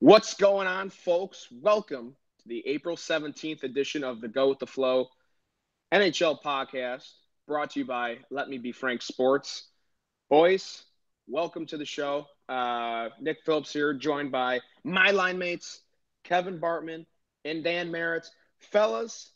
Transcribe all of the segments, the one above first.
What's going on, folks? Welcome to the April 17th edition of the Go with the Flow NHL podcast, brought to you by Let Me Be Frank Sports. Boys, welcome to the show. Nick Phillips here, joined by my line mates, Kevin Bartman and Dan Merritt. Fellas,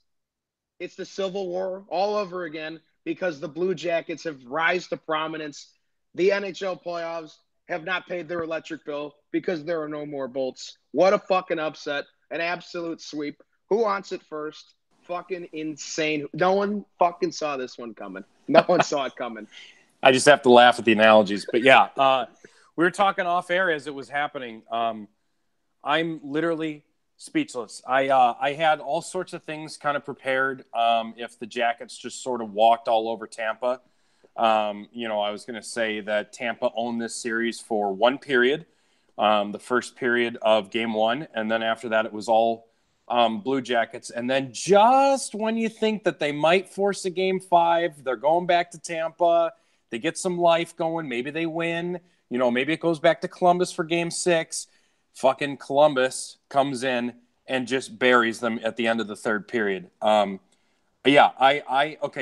it's the Civil War all over again because the Blue Jackets have rise to prominence. The NHL playoffs have not paid their electric bill because there are no more bolts. What a fucking upset. An absolute sweep. Who wants it first? Fucking insane. No one fucking saw this one coming. No one saw it coming. I just have to laugh at the analogies. But yeah, we were talking off air as it was happening. I'm literally speechless. I had all sorts of things kind of prepared if the Jackets just sort of walked all over Tampa. I was going to say that Tampa owned this series for one period, the first period of game one. And then after that, it was all Blue Jackets. And then just when you think that they might force a game five, they're going back to Tampa. They get some life going. Maybe they win. Maybe it goes back to Columbus for game six. Fucking Columbus comes in and just buries them at the end of the third period. Okay,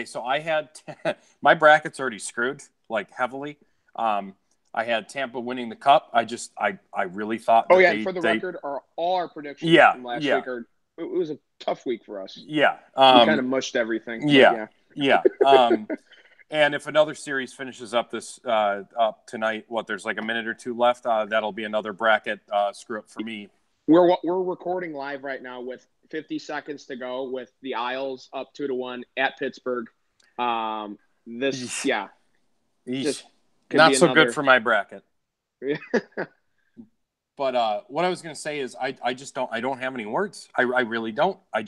so I had my bracket's already screwed, like heavily. I had Tampa winning the cup. I really thought that And for the record, all our predictions from last week it was a tough week for us. Yeah. We kind of mushed everything. Yeah. And if another series finishes up up tonight, there's like a minute or two left. That'll be another bracket screw up for me. We're recording live right now with 50 seconds to go with the Isles up 2-1 at Pittsburgh. Just not so good for my bracket. But what I was going to say is I don't have any words. I really don't. I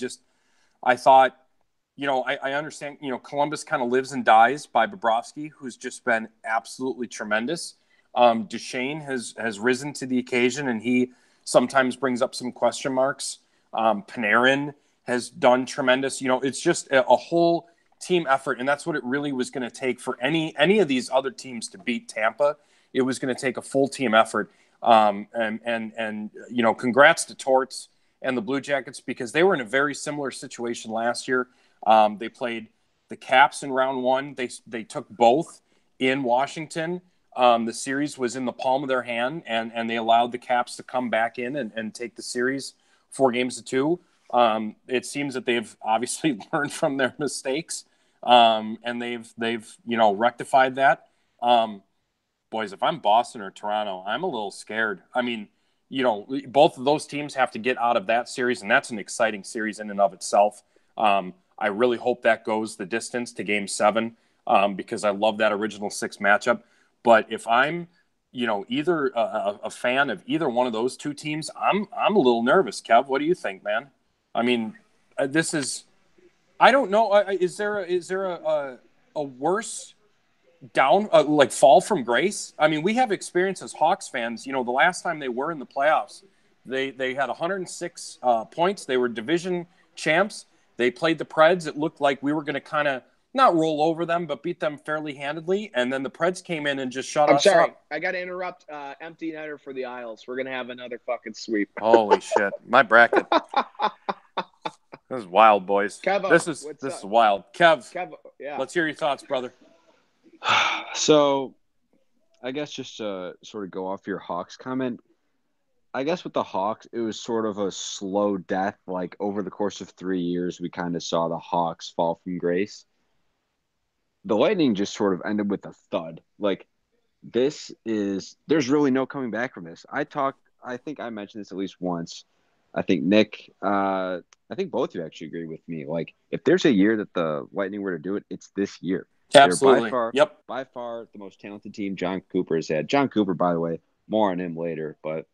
thought, I understand, Columbus kind of lives and dies by Bobrovsky, who's just been absolutely tremendous. Duchesne has risen to the occasion, and he sometimes brings up some question marks. Panarin has done tremendous. It's just a whole team effort, and that's what it really was going to take for any of these other teams to beat Tampa. It was going to take a full team effort. Congrats to Torts and the Blue Jackets because they were in a very similar situation last year. They played the Caps in round one. They took both in Washington. The series was in the palm of their hand, and they allowed the Caps to come back in and take the series 4-2. It seems that they've obviously learned from their mistakes, and they've rectified that. Boys, if I'm Boston or Toronto, I'm a little scared. I mean, both of those teams have to get out of that series, and that's an exciting series in and of itself. I really hope that goes the distance to Game 7 because I love that original 6 matchup. But if I'm, either a fan of either one of those two teams, I'm a little nervous. Kev, what do you think, man? I mean, this is, I don't know. Is there a worse down fall from grace? I mean, we have experience as Hawks fans. The last time they were in the playoffs, they had 106 points. They were division champs. They played the Preds. It looked like we were going to kind of not roll over them, but beat them fairly handedly. And then the Preds came in and just shut us up. I'm sorry. I got to interrupt. Empty netter for the Isles. We're going to have another fucking sweep. Holy shit. My bracket. This is wild, boys. Kevo, this is wild. Kev, yeah. Let's hear your thoughts, brother. So, I guess just to sort of go off your Hawks comment, I guess with the Hawks, it was sort of a slow death. Like, over the course of 3 years, we kind of saw the Hawks fall from grace. The Lightning just sort of ended with a thud. Like, there's really no coming back from this. I think I mentioned this at least once. I think Nick, I think both of you actually agree with me. Like, if there's a year that the Lightning were to do it, it's this year. Absolutely. They're by far the most talented team John Cooper has had. John Cooper, by the way, more on him later, but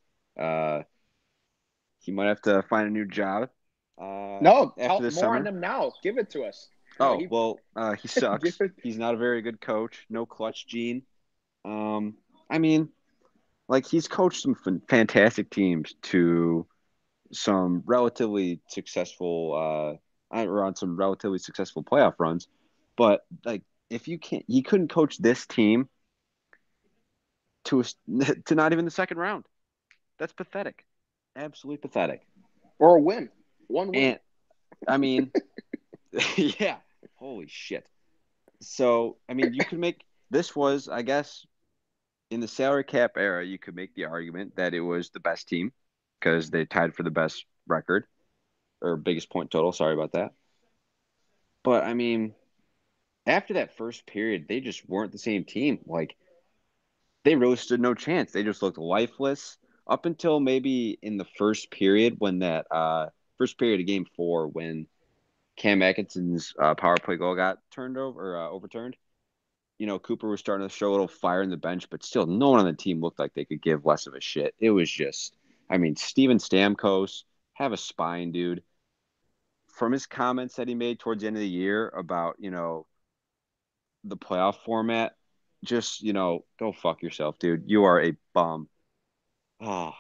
he might have to find a new job. After this summer. More on him now. Give it to us. He sucks. He's not a very good coach. No clutch gene. I mean, like, he's coached some fantastic teams to some relatively successful on some relatively successful playoff runs. But, like, he couldn't coach this team to not even the second round. That's pathetic. absolutely pathetic. Or a win. One win. And I mean, yeah, holy shit. So, I mean, you could make this was, I guess, in the salary cap era, you could make the argument that it was the best team because they tied for the best record or biggest point total. Sorry about that. But I mean, after that first period, they just weren't the same team. Like, they really stood no chance. They just looked lifeless up until maybe in the first period when that first period of game 4 when Cam Atkinson's power play goal got turned over or overturned. You know, Cooper was starting to show a little fire in the bench, but still, no one on the team looked like they could give less of a shit. It was just, I mean, Steven Stamkos, have a spine, dude. From his comments that he made towards the end of the year about, you know, the playoff format, just, you know, go fuck yourself, dude. You are a bum. Oh,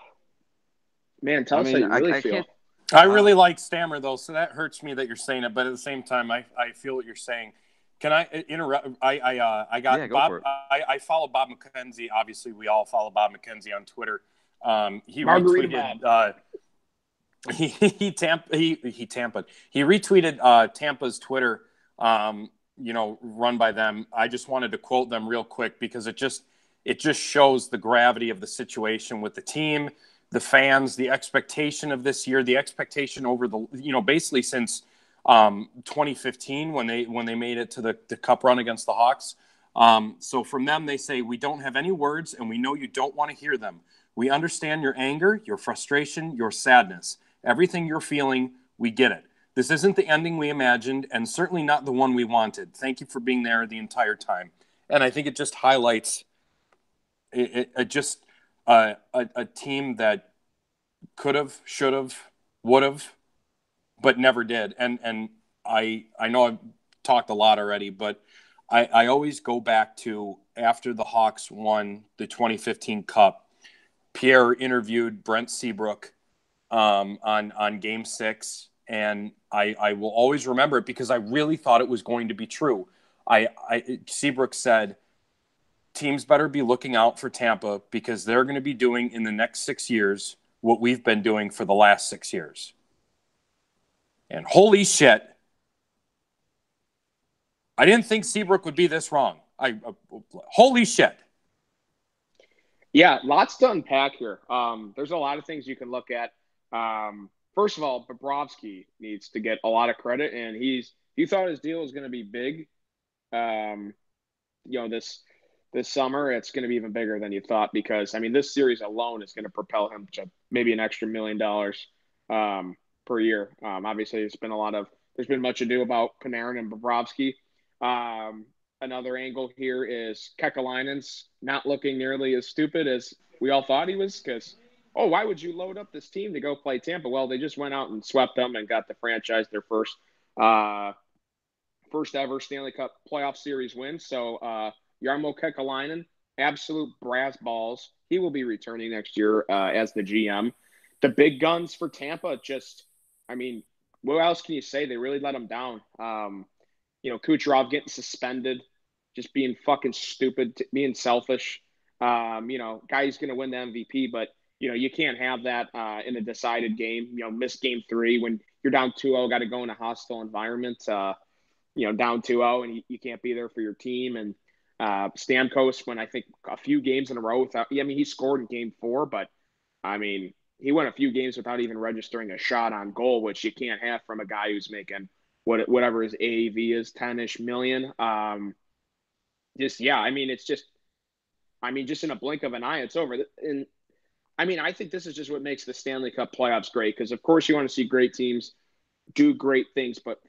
Man, tell I us how mean, you really I feel. can't. I really like Stammer though, so that hurts me that you're saying it. But at the same time, I feel what you're saying. Can I interrupt? I got Yeah, go Bob. for it. I follow Bob McKenzie. Obviously, we all follow Bob McKenzie on Twitter. He Margarita retweeted. Bob. He retweeted Tampa's Twitter. Run by them. I just wanted to quote them real quick because it just shows the gravity of the situation with the team, the fans, the expectation of this year, the expectation over the basically since 2015 when they made it to the cup run against the Hawks. So from them, they say, we don't have any words and we know you don't want to hear them. We understand your anger, your frustration, your sadness. Everything you're feeling, we get it. This isn't the ending we imagined and certainly not the one we wanted. Thank you for being there the entire time. And I think it just highlights a team that could have, should have, would have, but never did. And I know I've talked a lot already, but I always go back to after the Hawks won the 2015 Cup, Pierre interviewed Brent Seabrook on Game 6, and I will always remember it because I really thought it was going to be true. Seabrook said, teams better be looking out for Tampa because they're going to be doing in the next 6 years what we've been doing for the last 6 years. And holy shit, I didn't think Seabrook would be this wrong. Holy shit. Yeah, lots to unpack here. There's a lot of things you can look at. First of all, Bobrovsky needs to get a lot of credit, and he thought his deal was going to be big. This summer it's going to be even bigger than you thought because I mean this series alone is going to propel him to maybe an extra $1 million per year. Obviously, there's been much ado about Panarin and Bobrovsky. Another angle here is Kekalainen's not looking nearly as stupid as we all thought he was because, why would you load up this team to go play Tampa? Well, they just went out and swept them and got the franchise their first ever Stanley Cup playoff series win. So Jarmo Kekalainen, absolute brass balls. He will be returning next year as the GM. The big guns for Tampa what else can you say? They really let them down. Kucherov getting suspended, just being fucking stupid, being selfish. Guy's going to win the MVP, but, you can't have that in a decided game. Miss game 3 when you're down 2-0, got to go in a hostile environment, down 2-0, and you can't be there for your team. And Stamkos, when I think a few games in a row he scored in game 4, but, he went a few games without even registering a shot on goal, which you can't have from a guy who's making whatever his AAV is, 10-ish million. Just in a blink of an eye, it's over. And I think this is just what makes the Stanley Cup playoffs great. Because of course you want to see great teams do great things, but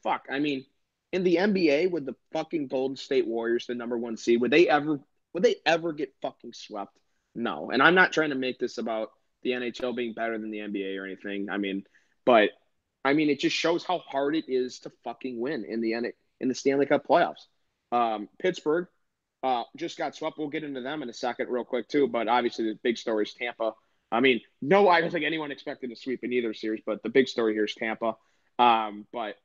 in the NBA with the fucking Golden State Warriors, the number 1 seed, would they ever get fucking swept? No. And I'm not trying to make this about the NHL being better than the NBA or anything. But it just shows how hard it is to fucking win in the Stanley Cup playoffs. Pittsburgh just got swept. We'll get into them in a second real quick too. But obviously the big story is Tampa. No, I don't think anyone expected a sweep in either series, but the big story here is Tampa. But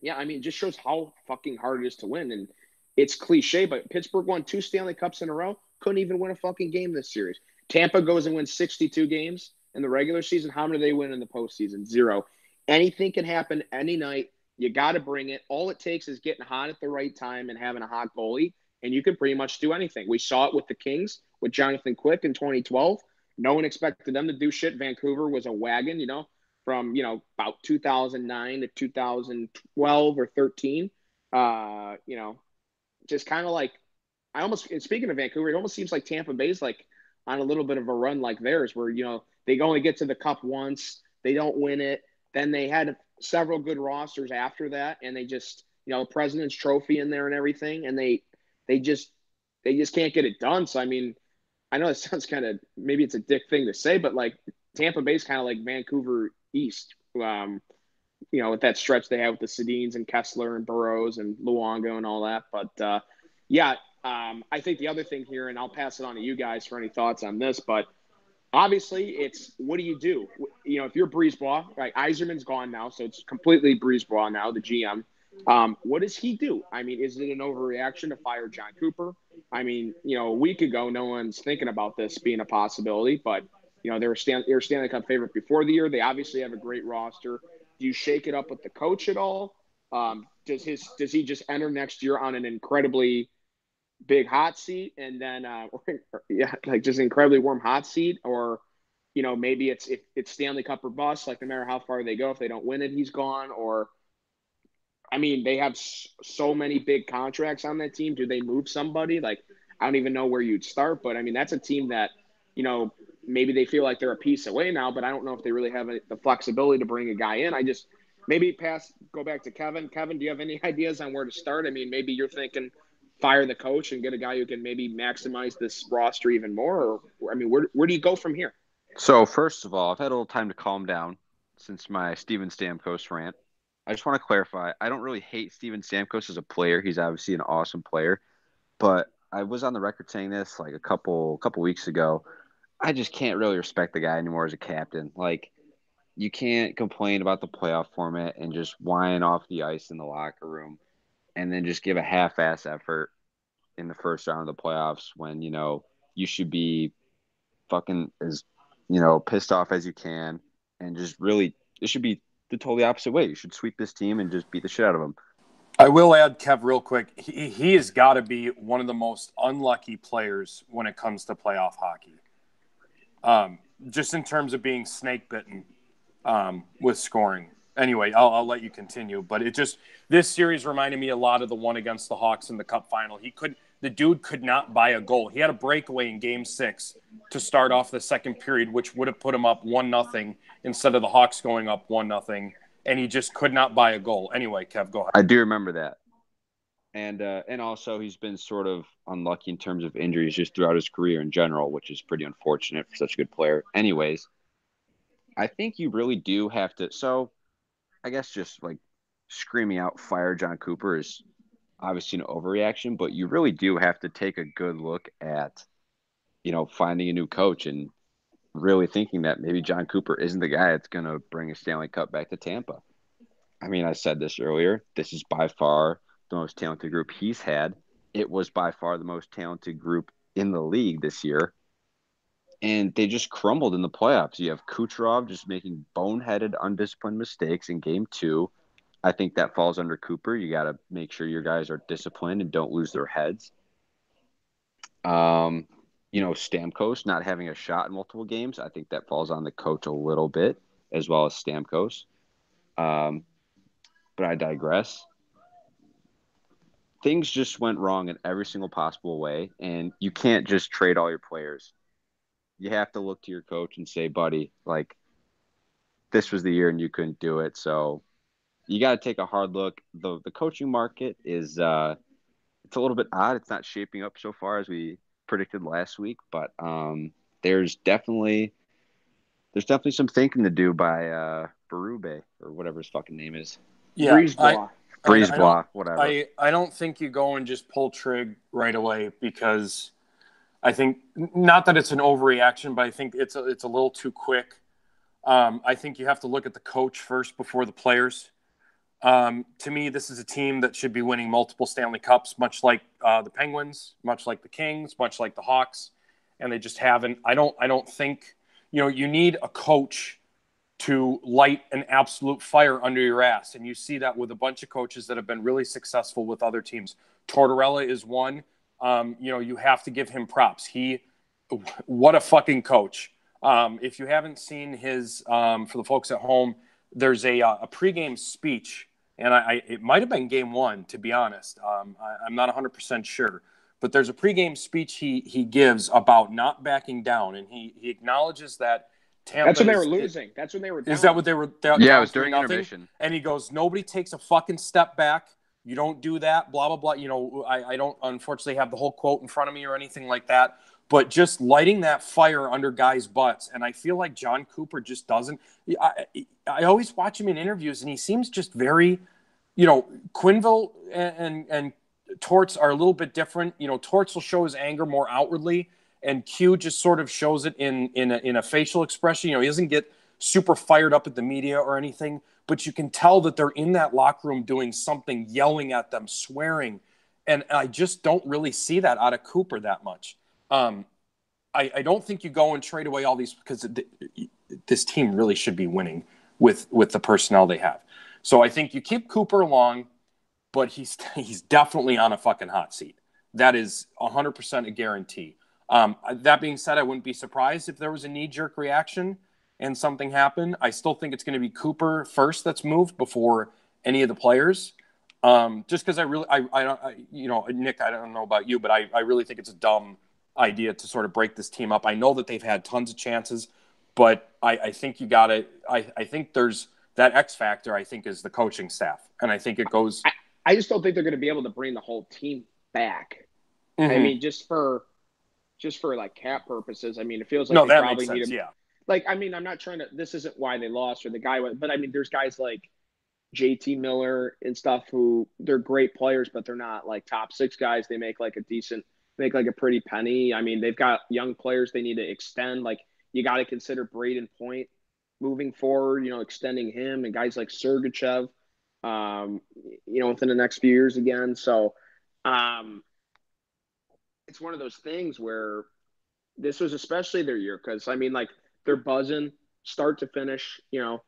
yeah, it just shows how fucking hard it is to win. And it's cliche, but Pittsburgh won 2 Stanley Cups in a row, couldn't even win a fucking game this series. Tampa goes and wins 62 games, in the regular season. How many do they win in the postseason? 0. Anything can happen any night. You got to bring it. All it takes is getting hot at the right time and having a hot goalie, and you can pretty much do anything. We saw it with the Kings with Jonathan Quick in 2012. No one expected them to do shit. Vancouver was a wagon, from, about 2009 to 2012 or 13. Just kind of like, and speaking of Vancouver, it almost seems like Tampa Bay's like on a little bit of a run like theirs where, they only get to the cup once, they don't win it. Then they had several good rosters after that, and they just, President's Trophy in there and everything, and they just can't get it done. So, I mean, I know it sounds kind of, maybe it's a dick thing to say, but like Tampa Bay's kind of like Vancouver East, with that stretch they have with the Sedins and Kessler and Burrows and Luongo and all that. But I think the other thing here, and I'll pass it on to you guys for any thoughts on this, but obviously it's what do you do? If you're Brisebois, right? Yzerman's gone now, so it's completely Brisebois now, the GM. What does he do? I mean, is it an overreaction to fire John Cooper? I mean, a week ago, no one's thinking about this being a possibility, but they were Stanley Cup favorite before the year. They obviously have a great roster. Do you shake it up with the coach at all? Does he just enter next year on an incredibly big hot seat and then just incredibly warm hot seat? Or maybe it's Stanley Cup or bust, like no matter how far they go, if they don't win it, he's gone. Or I mean, they have so many big contracts on that team. Do they move somebody? Like, I don't even know where you'd start, but I mean, that's a team that, maybe they feel like they're a piece away now, but I don't know if they really have the flexibility to bring a guy in. Go back to Kevin. Kevin, do you have any ideas on where to start? I mean, maybe you're thinking fire the coach and get a guy who can maybe maximize this roster even more. Or I mean, where do you go from here? So first of all, I've had a little time to calm down since my Steven Stamkos rant. I just want to clarify, I don't really hate Steven Stamkos as a player. He's obviously an awesome player. But I was on the record saying this like a couple weeks ago. I just can't really respect the guy anymore as a captain. Like, you can't complain about the playoff format and just whine off the ice in the locker room and then just give a half-ass effort in the first round of the playoffs when, you should be fucking as, pissed off as you can, and just really, it should be the totally opposite way. You should sweep this team and just beat the shit out of them. I will add, Kev, real quick. He has got to be one of the most unlucky players when it comes to playoff hockey. Just in terms of being snake bitten with scoring. Anyway, I'll let you continue. But this series reminded me a lot of the one against the Hawks in the Cup final. The dude could not buy a goal. He had a breakaway in Game 6 to start off the second period, which would have put him up 1-0 instead of the Hawks going up 1-0. And he just could not buy a goal. Anyway, Kev, go ahead. I do remember that. And also he's been sort of unlucky in terms of injuries just throughout his career in general, which is pretty unfortunate for such a good player. Anyways, I think you really do have to – so I guess just like screaming out fire John Cooper is obviously an overreaction, but you really do have to take a good look at, finding a new coach and really thinking that maybe John Cooper isn't the guy that's going to bring a Stanley Cup back to Tampa. I mean, I said this earlier. This is by far the most talented group he's had. It was by far the most talented group in the league this year. And they just crumbled in the playoffs. You have Kucherov just making boneheaded, undisciplined mistakes in Game 2. I think that falls under Cooper. You got to make sure your guys are disciplined and don't lose their heads. Stamkos not having a shot in multiple games, I think that falls on the coach a little bit, as well as Stamkos. But I digress. Things just went wrong in every single possible way, and you can't just trade all your players. You have to look to your coach and say, buddy, like, this was the year and you couldn't do it. So you got to take a hard look. The coaching market is it's a little bit odd. It's not shaping up so far as we predicted last week, but there's definitely some thinking to do by Berube or whatever his fucking name is. Yeah, Brisebois, whatever. I don't think you go and just pull trig right away, because I think, not that it's an overreaction, but I think it's a little too quick. I think you have to look at the coach first before the players. To me, this is a team that should be winning multiple Stanley Cups, much like the Penguins, much like the Kings, much like the Hawks, and they just haven't. I don't think you need a coach to light an absolute fire under your ass. And you see that with a bunch of coaches that have been really successful with other teams. Tortorella is one. You have to give him props. What a fucking coach. If you haven't seen his, for the folks at home, there's a pregame speech, and it might have been game one, to be honest. I'm not 100% sure. But there's a pregame speech he gives about not backing down, and he acknowledges that Tampa. That's when they were losing. That's when they were down. Is that what they were? Yeah, it was during intermission. And he goes, nobody takes a fucking step back. You don't do that, blah, blah, blah. I don't, unfortunately, have the whole quote in front of me or anything like that. But just lighting that fire under guys' butts. And I feel like John Cooper just doesn't. I always watch him in interviews, and he seems just very, Quenneville and Torts are a little bit different. Torts will show his anger more outwardly, and Q just sort of shows it in a facial expression. He doesn't get super fired up at the media or anything, but you can tell that they're in that locker room doing something, yelling at them, swearing. And I just don't really see that out of Cooper that much. I don't think you go and trade away all these, because this team really should be winning with the personnel they have. So I think you keep Cooper along, but he's definitely on a fucking hot seat. That is 100% a guarantee. That being said, I wouldn't be surprised if there was a knee-jerk reaction and something happened. I still think it's going to be Cooper first that's moved before any of the players. Just because Nick, I don't know about you, but I really think it's a dumb idea to sort of break this team up. I know that they've had tons of chances, but I think you got to. I think there's that X factor. I think is the coaching staff, and I think it goes. I just don't think they're going to be able to bring the whole team back. Mm-hmm. I mean, just for like cap purposes. I mean, it feels like no, they that probably makes sense. need him. Yeah. Like, I mean, I'm not trying to. This isn't why they lost or the guy went, but I mean, there's guys like JT Miller and stuff who they're great players, but they're not like top six guys. They make like a pretty penny. I mean, they've got young players they need to extend. Like, you got to consider Braden Point moving forward, extending him, and guys like Sergachev, within the next few years again. So it's one of those things where this was especially their year, because, I mean, like, they're buzzing start to finish, or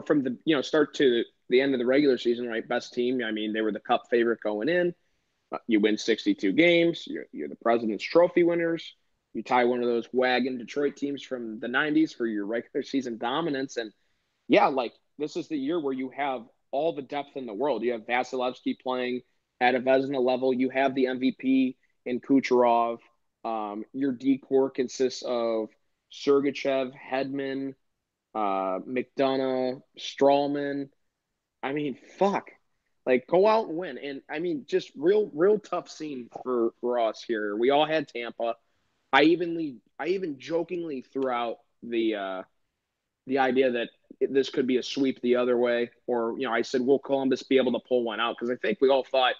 from the, start to the end of the regular season, right? Best team. I mean, they were the Cup favorite going in. You win 62 games. You're the President's Trophy winners. You tie one of those wagon Detroit teams from the 90s for your regular season dominance. And, yeah, like, this is the year where you have all the depth in the world. You have Vasilevsky playing at a Vezina level. You have the MVP in Kucherov. Your D-core consists of Sergachev, Hedman, McDonough, Strawman. I mean, fuck. Like, go out and win. And, I mean, just real tough scene for us here. We all had Tampa. I even jokingly threw out the idea that this could be a sweep the other way. Or, I said, will Columbus be able to pull one out? Because I think we all thought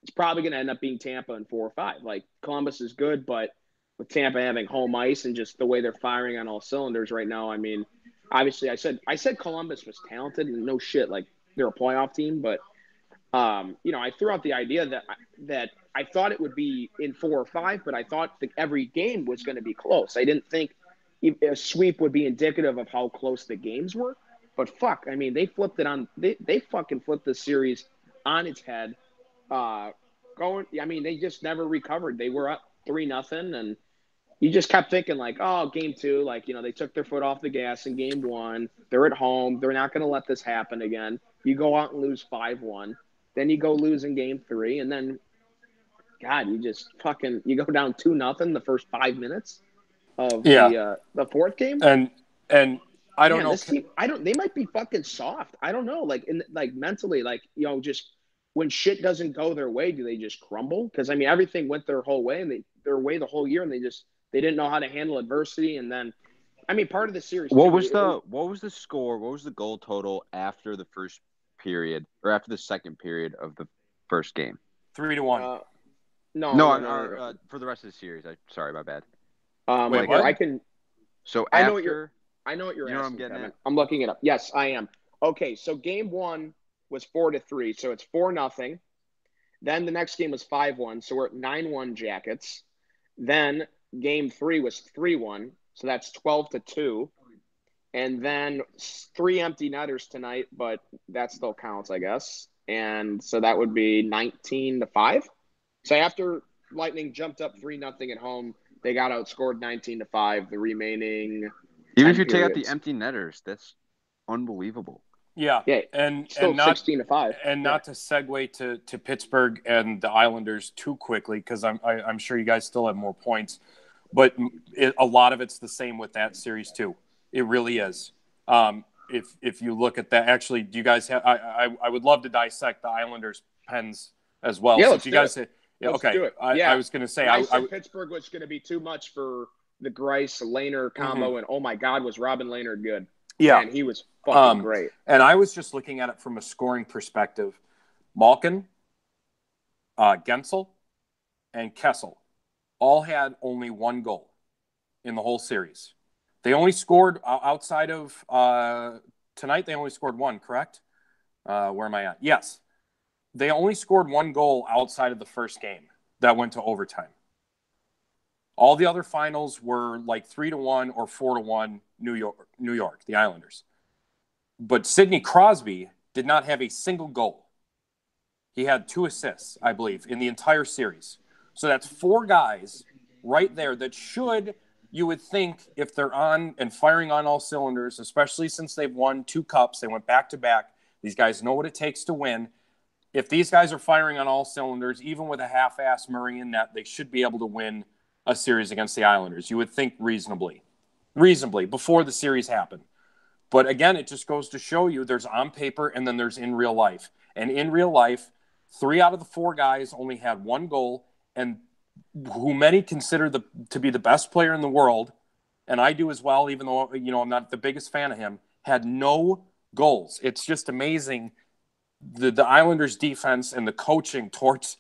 it's probably going to end up being Tampa in 4 or 5. Like, Columbus is good, but with Tampa having home ice and just the way they're firing on all cylinders right now, I mean, obviously I said Columbus was talented, and no shit, like, they're a playoff team, but I threw out the idea that I thought it would be in 4 or 5, but I thought that every game was going to be close. I didn't think a sweep would be indicative of how close the games were. But fuck, I mean, they flipped it on. They fucking flipped the series on its head. I mean, they just never recovered. They were up 3-0, and you just kept thinking like, oh, game 2, like, they took their foot off the gas in game 1. They're at home. They're not going to let this happen again. You go out and lose 5-1. Then you go lose in game 3, and then, God, you go down 2-0 the first 5 minutes of the fourth game. And I don't know. This team, they might be fucking soft. I don't know. Like, mentally, like, just when shit doesn't go their way, do they just crumble? Because, I mean, everything went their whole way, and their way the whole year, and they didn't know how to handle adversity. And then, I mean, part of the series. What was the score? What was the goal total after the first period, or after the second period of the first game? 3-1. No. For the rest of the series. Sorry, my bad. Wait, what? I can. So I after, know what you're asking, what I'm getting Kevin. at? I'm looking it up. Yes, I am. Okay, so game 1 was 4-3, so it's 4-0. Then the next game was 5-1, so we're at 9-1 Jackets. Then game 3 was 3-1, So that's 12-2. And then 3 empty netters tonight, but that still counts, I guess. And so that would be 19-5. So after Lightning jumped up 3-0 at home, they got outscored 19-5 the remaining Even 10 if you take out the periods. empty netters, that's unbelievable. Yeah, Yeah, and still not 16-5. and not to segue to Pittsburgh and the Islanders too quickly, because I'm sure you guys still have more points, but a lot of it's the same with that series too. It really is. If you look at that, actually, do you guys have? I would love to dissect the Islanders pens as well. Yeah, So let's if you do guys, it. yeah, Let's okay, do it. I was going to say And I said Pittsburgh was going to be too much for the Grice-Lehner combo, and oh my God, was Robin Lehner good. Yeah. Man, he was fucking great. And I was just looking at it from a scoring perspective. Malkin, Gensel, and Kessel all had only one goal in the whole series. They only scored outside of tonight. They only scored one, correct? Where am I at? Yes. They only scored one goal outside of the first game that went to overtime. All the other finals were like 3-1 or 4-1 New York, the Islanders. But Sidney Crosby did not have a single goal. He had 2 assists, I believe, in the entire series. So that's 4 guys right there that should, you would think, if they're on and firing on all cylinders, especially since they've won 2 cups, they went back-to-back. These guys know what it takes to win. If these guys are firing on all cylinders, even with a half-ass Murray in net, they should be able to win a series against the Islanders. You would think reasonably, before the series happened. But again, it just goes to show you there's on paper and then there's in real life. And in real life, 3 out of the 4 guys only had one goal, and who many consider to be the best player in the world, and I do as well, even though I'm not the biggest fan of him, had no goals. It's just amazing. The Islanders' defense and the coaching, Torts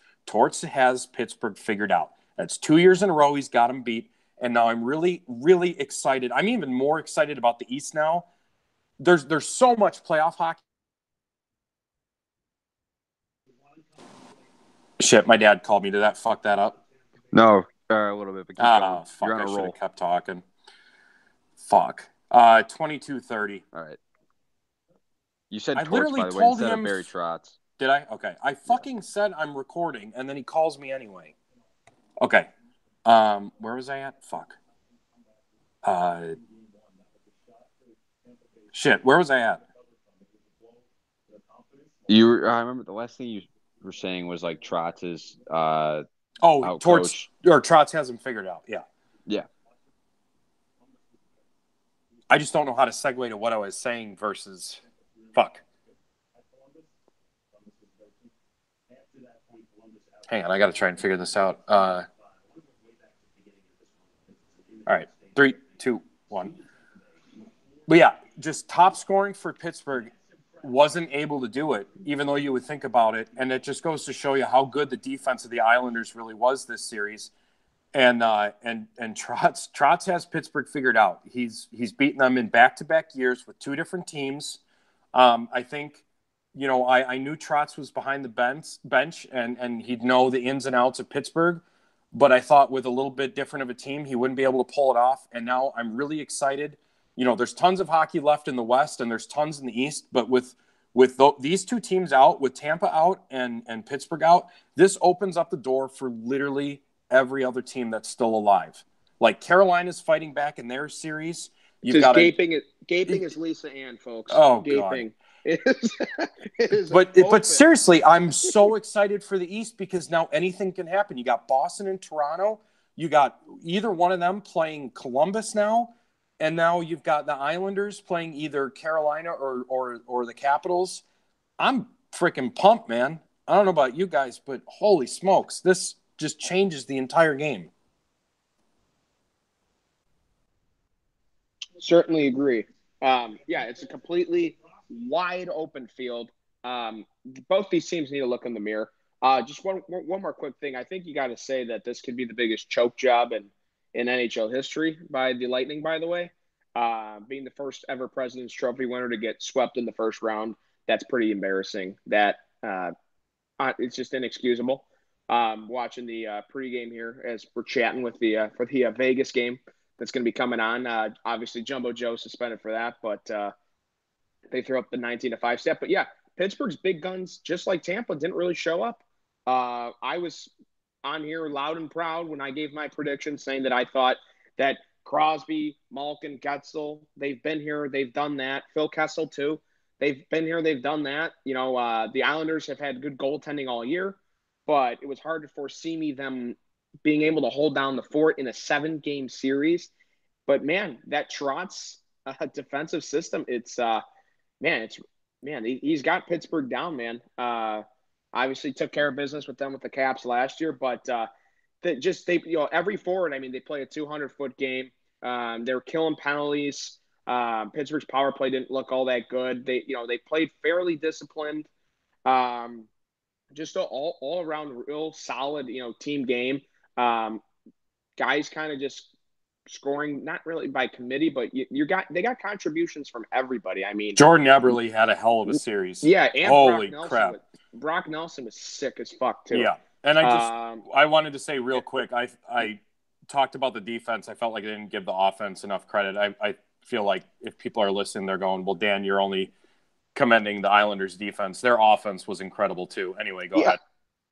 has Pittsburgh figured out. That's 2 years in a row he's got them beat, and now I'm really, really excited. I'm even more excited about the East now. There's so much playoff hockey. Shit, my dad called me. Did that fuck that up? No, a little bit, but keep going. Fuck, You're on I a should roll. have kept talking. Fuck. 22:30. All right. You said I Torts, literally by the way, told instead him of Barry Trotz. Did I? Okay. I fucking said I'm recording, and then he calls me anyway. Okay. Where was I at? Fuck. Shit. Where was I at? I remember the last thing you were saying was like Trotz is Trotz hasn't figured out. Yeah. Yeah. I just don't know how to segue to what I was saying versus fuck. Hang on, I got to try and figure this out. All right, 3, 2, 1. But yeah, just top scoring for Pittsburgh wasn't able to do it, even though you would think about it. And it just goes to show you how good the defense of the Islanders really was this series. And Trotz has Pittsburgh figured out. He's beaten them in back-to-back years with 2 different teams. I think, I knew Trotz was behind the bench and he'd know the ins and outs of Pittsburgh, but I thought with a little bit different of a team, he wouldn't be able to pull it off. And now I'm really excited. There's tons of hockey left in the West and there's tons in the East, but with these 2 teams out, with Tampa out and Pittsburgh out, this opens up the door for literally every other team that's still alive. Like Carolina's fighting back in their series. Gaping is Lisa Ann, folks. Oh, gaping. God. It is but seriously, I'm so excited for the East because now anything can happen. You got Boston and Toronto. You got either one of them playing Columbus now, and now you've got the Islanders playing either Carolina or the Capitals. I'm freaking pumped, man. I don't know about you guys, but holy smokes, this just changes the entire game. Certainly agree. It's a completely wide open field. Both these teams need to look in the mirror. Just one more quick thing. I think you got to say that this could be the biggest choke job in NHL history by the Lightning, by the way. Being the first ever President's Trophy winner to get swept in the first round, that's pretty embarrassing. It's just inexcusable. Watching the pregame here as we're chatting with for the Vegas game that's going to be coming on. Obviously, Jumbo Joe suspended for that, but they threw up the 19-5 step. But yeah, Pittsburgh's big guns, just like Tampa, didn't really show up. I was on here loud and proud when I gave my prediction, saying that I thought that Crosby, Malkin, Getzel, they've been here, they've done that. Phil Kessel too. They've been here, they've done that. You know, the Islanders have had good goaltending all year, but it was hard to foresee them being able to hold down the fort in a 7-game series. But man, that Trotz defensive system, it's he's got Pittsburgh down, man. Obviously took care of business with them with the Caps last year, but every forward, I mean, they play a 200-foot game. They're killing penalties. Pittsburgh's power play didn't look all that good. They played fairly disciplined. Just all around real solid, team game. Guys kind of just scoring, not really by committee, but they got contributions from everybody. I mean, Jordan Eberle had a hell of a series. Yeah, and holy crap. Brock Nelson was sick as fuck too. Yeah, and I wanted to say real quick, I talked about the defense. I felt like I didn't give the offense enough credit. I feel like if people are listening, they're going, well, Dan, you're only commending the Islanders' defense. Their offense was incredible too. Anyway, go ahead.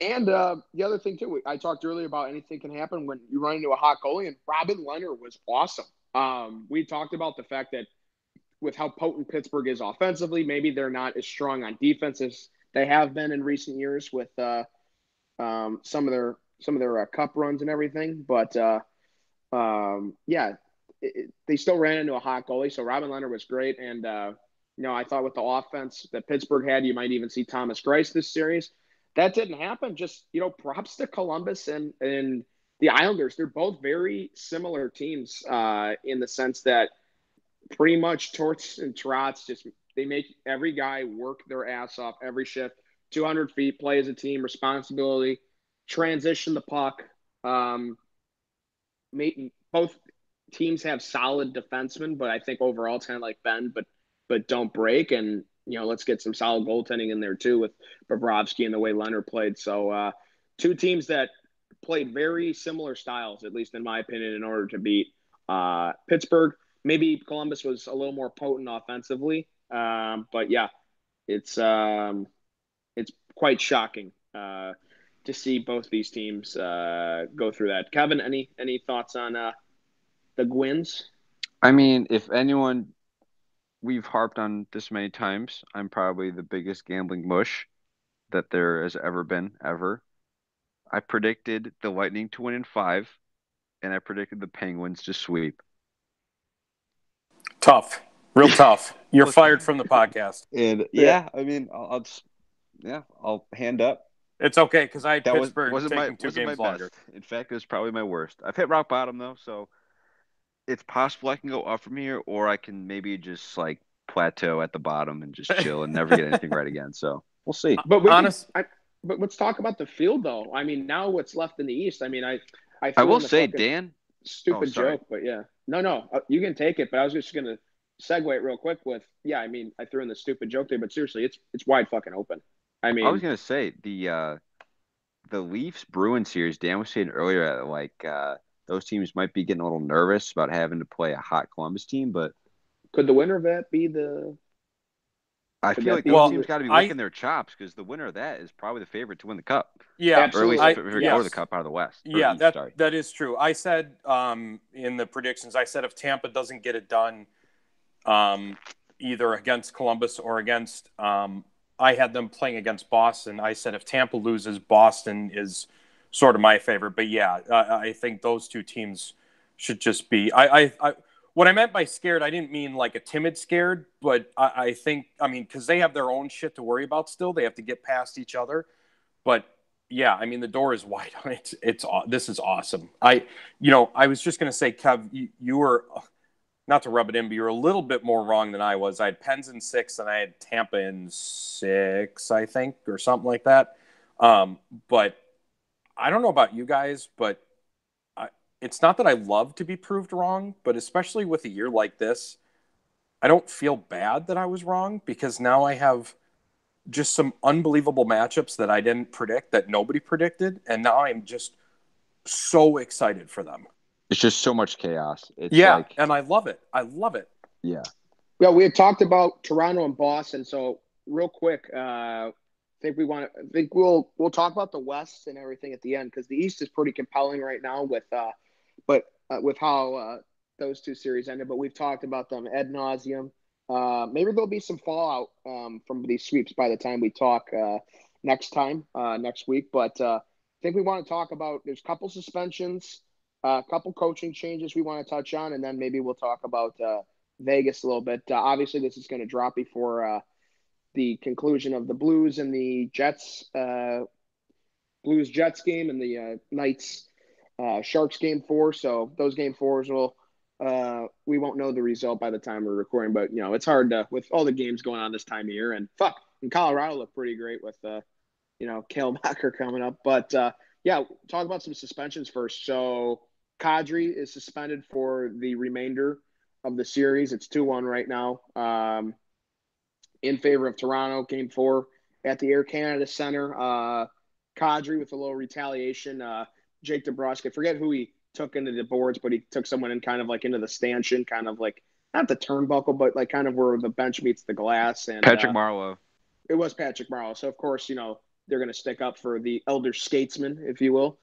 And the other thing too, I talked earlier about anything can happen when you run into a hot goalie, and Robin Leonard was awesome. We talked about the fact that with how potent Pittsburgh is offensively, maybe they're not as strong on defense as they have been in recent years with some of their cup runs and everything. But they still ran into a hot goalie. So Robin Leonard was great, and I thought with the offense that Pittsburgh had, you might even see Thomas Greiss this series. That didn't happen. Just, props to Columbus and the Islanders. They're both very similar teams in the sense that pretty much Torts and Trotz they make every guy work their ass off every shift. 200 feet, play as a team, responsibility, transition the puck. Both teams have solid defensemen, but I think overall it's kind of like bend, but don't break. And let's get some solid goaltending in there too with Bobrovsky and the way Leonard played. So two teams that played very similar styles, at least in my opinion, in order to beat Pittsburgh. Maybe Columbus was a little more potent offensively, but yeah, it's quite shocking to see both these teams go through that. Kevin, any thoughts on the Gwins? I mean, if anyone, we've harped on this many times, I'm probably the biggest gambling mush that there has ever been, ever. I predicted the Lightning to win in 5, and I predicted the Penguins to sweep. Tough. Real tough. You're fired from the podcast. And I mean, I'll hand up. It's okay, because I had That Pittsburgh wasn't taking my, 2 wasn't games my longer. best. In fact, it was probably my worst. I've hit rock bottom, though, so it's possible I can go up from here, or I can maybe just, plateau at the bottom and just chill and never get anything right again. So we'll see. But but let's talk about the field, though. I mean, now what's left in the East? I mean, I will say, Dan. Stupid joke, but yeah. No, you can take it. But I was just gonna segue it real quick with I mean, I threw in the stupid joke there, but seriously, it's wide fucking open. I mean, I was gonna say the Leafs Bruins series. Dan was saying earlier that those teams might be getting a little nervous about having to play a hot Columbus team, but could the winner of that be the? I feel like those teams got to be licking their chops because the winner of that is probably the favorite to win the cup. Yeah, absolutely. Or at least or the cup out of the West. Yeah, that is true. I said in the predictions, I said if Tampa doesn't get it done, either against Columbus or against, I had them playing against Boston. I said if Tampa loses, Boston is sort of my favorite. But yeah, I think those two teams should just be. What I meant by scared, I didn't mean like a timid scared, but I think, because they have their own shit to worry about still. They have to get past each other. But yeah, I mean, the door is wide. This is awesome. I was just going to say, Kev, you were, not to rub it in, but you were a little bit more wrong than I was. I had Pens in 6 and I had Tampa in 6, I think, or something like that. But I don't know about you guys, but it's not that I love to be proved wrong, but especially with a year like this, I don't feel bad that I was wrong because now I have just some unbelievable matchups that I didn't predict, that nobody predicted, and now I'm just so excited for them. It's just so much chaos. It's Yeah, like, and I love it. I love it. yeah. Yeah, we had talked about Toronto and Boston. So real quick, I think we'll talk about the West and everything at the end because the East is pretty compelling right now with how those two series ended. But we've talked about them ad nauseum. Maybe there'll be some fallout from these sweeps by the time we talk next week. But I think we want to talk about there's a couple suspensions, a couple coaching changes we want to touch on, and then maybe we'll talk about Vegas a little bit. Obviously, this is going to drop before the conclusion of the Blues and the Blues Jets game and the Knights Sharks game four. So those game fours we won't know the result by the time we're recording. But it's hard to with all the games going on this time of year. And in Colorado looked pretty great with Kale Bacher coming up. But yeah, talk about some suspensions first. So Kadri is suspended for the remainder of the series. It's 2-1 right now in favor of Toronto, game four at the Air Canada Center. Kadri with a little retaliation. Jake DeBrusk, I forget who he took into the boards, but he took someone in kind of like into the stanchion, kind of like not the turnbuckle, but like kind of where the bench meets the glass. And Patrick Marleau. It was Patrick Marleau. So, of course, they're going to stick up for the elder statesman, if you will.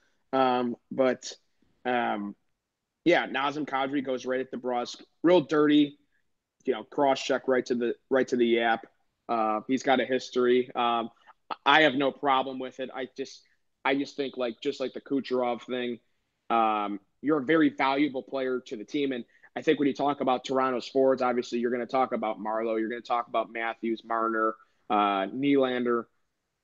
Yeah, Nazem Kadri goes right at the brusque, real dirty, cross check right to the yap. He's got a history. I have no problem with it. I just think just like the Kucherov thing, you're a very valuable player to the team. And I think when you talk about Toronto's forwards, obviously you're going to talk about Marleau, you're going to talk about Matthews, Marner, Nylander,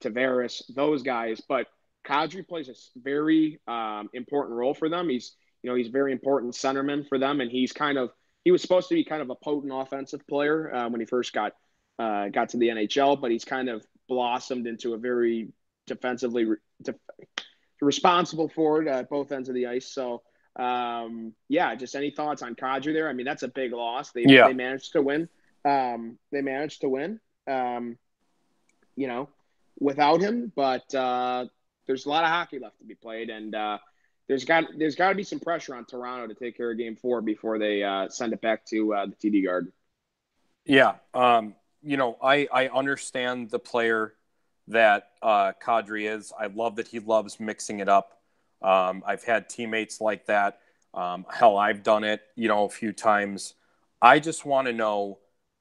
Tavares, those guys. But Kadri plays a very important role for them. He's a very important centerman for them, and he was supposed to be kind of a potent offensive player when he first got to the NHL, but he's kind of blossomed into a very defensively responsible forward at both ends of the ice. So, yeah, just any thoughts on Kadri there? I mean, that's a big loss. They managed to win. Without him, but there's a lot of hockey left to be played, and there's got to be some pressure on Toronto to take care of Game 4 before they send it back to the TD Garden. Yeah, I understand the player that Kadri is. I love that he loves mixing it up. I've had teammates like that. Hell, I've done it, a few times. I just want to know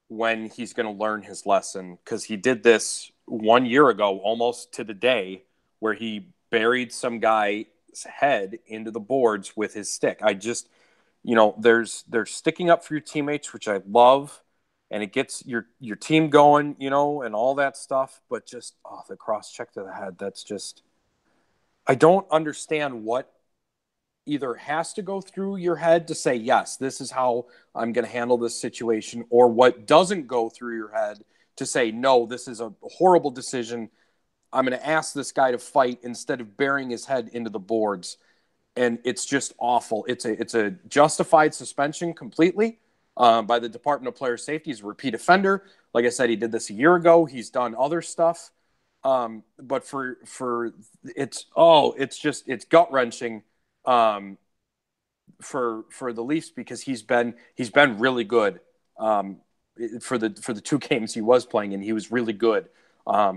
when he's going to learn his lesson, because he did this 1 year ago, almost to the day, where he buried some guy's head into the boards with his stick. I just, there's sticking up for your teammates, which I love, and it gets your team going, and all that stuff. But just the cross check to the head, that's just, I don't understand what either has to go through your head to say, yes, this is how I'm going to handle this situation, or what doesn't go through your head to say, no, this is a horrible decision. I'm going to ask this guy to fight instead of burying his head into the boards. And it's just awful. It's a justified suspension completely by the Department of Player Safety. He's a repeat offender. Like I said, he did this a year ago. He's done other stuff. But it's gut wrenching for the Leafs, because he's been really good for the two games he was playing, and he was really good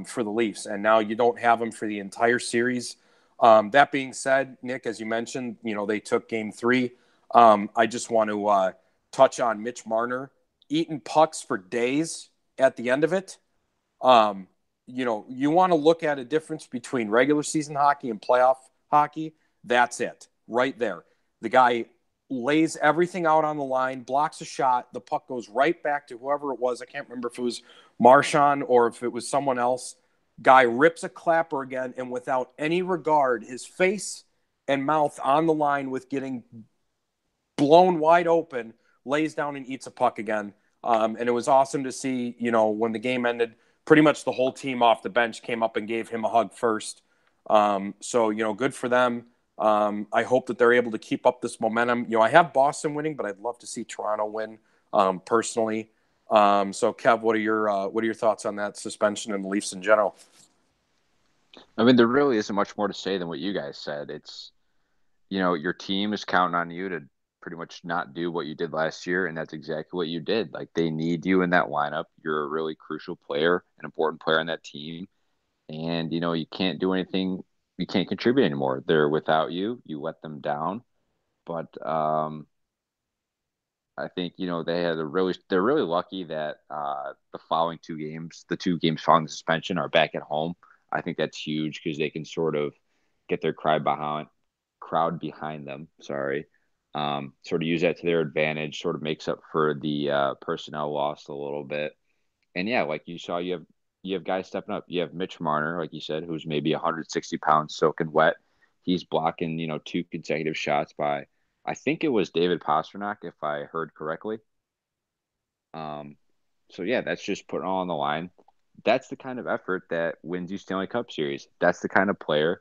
for the Leafs. And now you don't have him for the entire series. That being said, Nick, as you mentioned, they took Game 3. I just want to touch on Mitch Marner eating pucks for days at the end of it. You want to look at a difference between regular season hockey and playoff hockey. That's it right there. The guy lays everything out on the line, blocks a shot. The puck goes right back to whoever it was. I can't remember if it was Marchand or if it was someone else. Guy rips a clapper again, and without any regard, his face and mouth on the line with getting blown wide open, lays down and eats a puck again. And it was awesome to see, when the game ended, pretty much the whole team off the bench came up and gave him a hug first. So, good for them. I hope that they're able to keep up this momentum. I have Boston winning, but I'd love to see Toronto win personally. So, Kev, what are your thoughts on that suspension and the Leafs in general? I mean, there really isn't much more to say than what you guys said. It's, your team is counting on you pretty much not do what you did last year, and that's exactly what you did. Like they need you in that lineup. You're a really crucial player, an important player on that team, and you can't do anything. You can't contribute anymore. They're without you. You let them down. But I think they had they're really lucky that the following two games, the 2 games following the suspension, are back at home. I think that's huge because they can sort of get their crowd behind them. Sorry, sort of use that to their advantage. Sort of makes up for the personnel loss a little bit. And yeah, like you saw, you have guys stepping up. You have Mitch Marner, like you said, who's maybe 160 pounds soaking wet. He's blocking 2 consecutive shots by, I think it was David Pastrnak, if I heard correctly. Um, so yeah, that's just putting all on the line. That's the kind of effort that wins you Stanley Cup Series. That's the kind of player.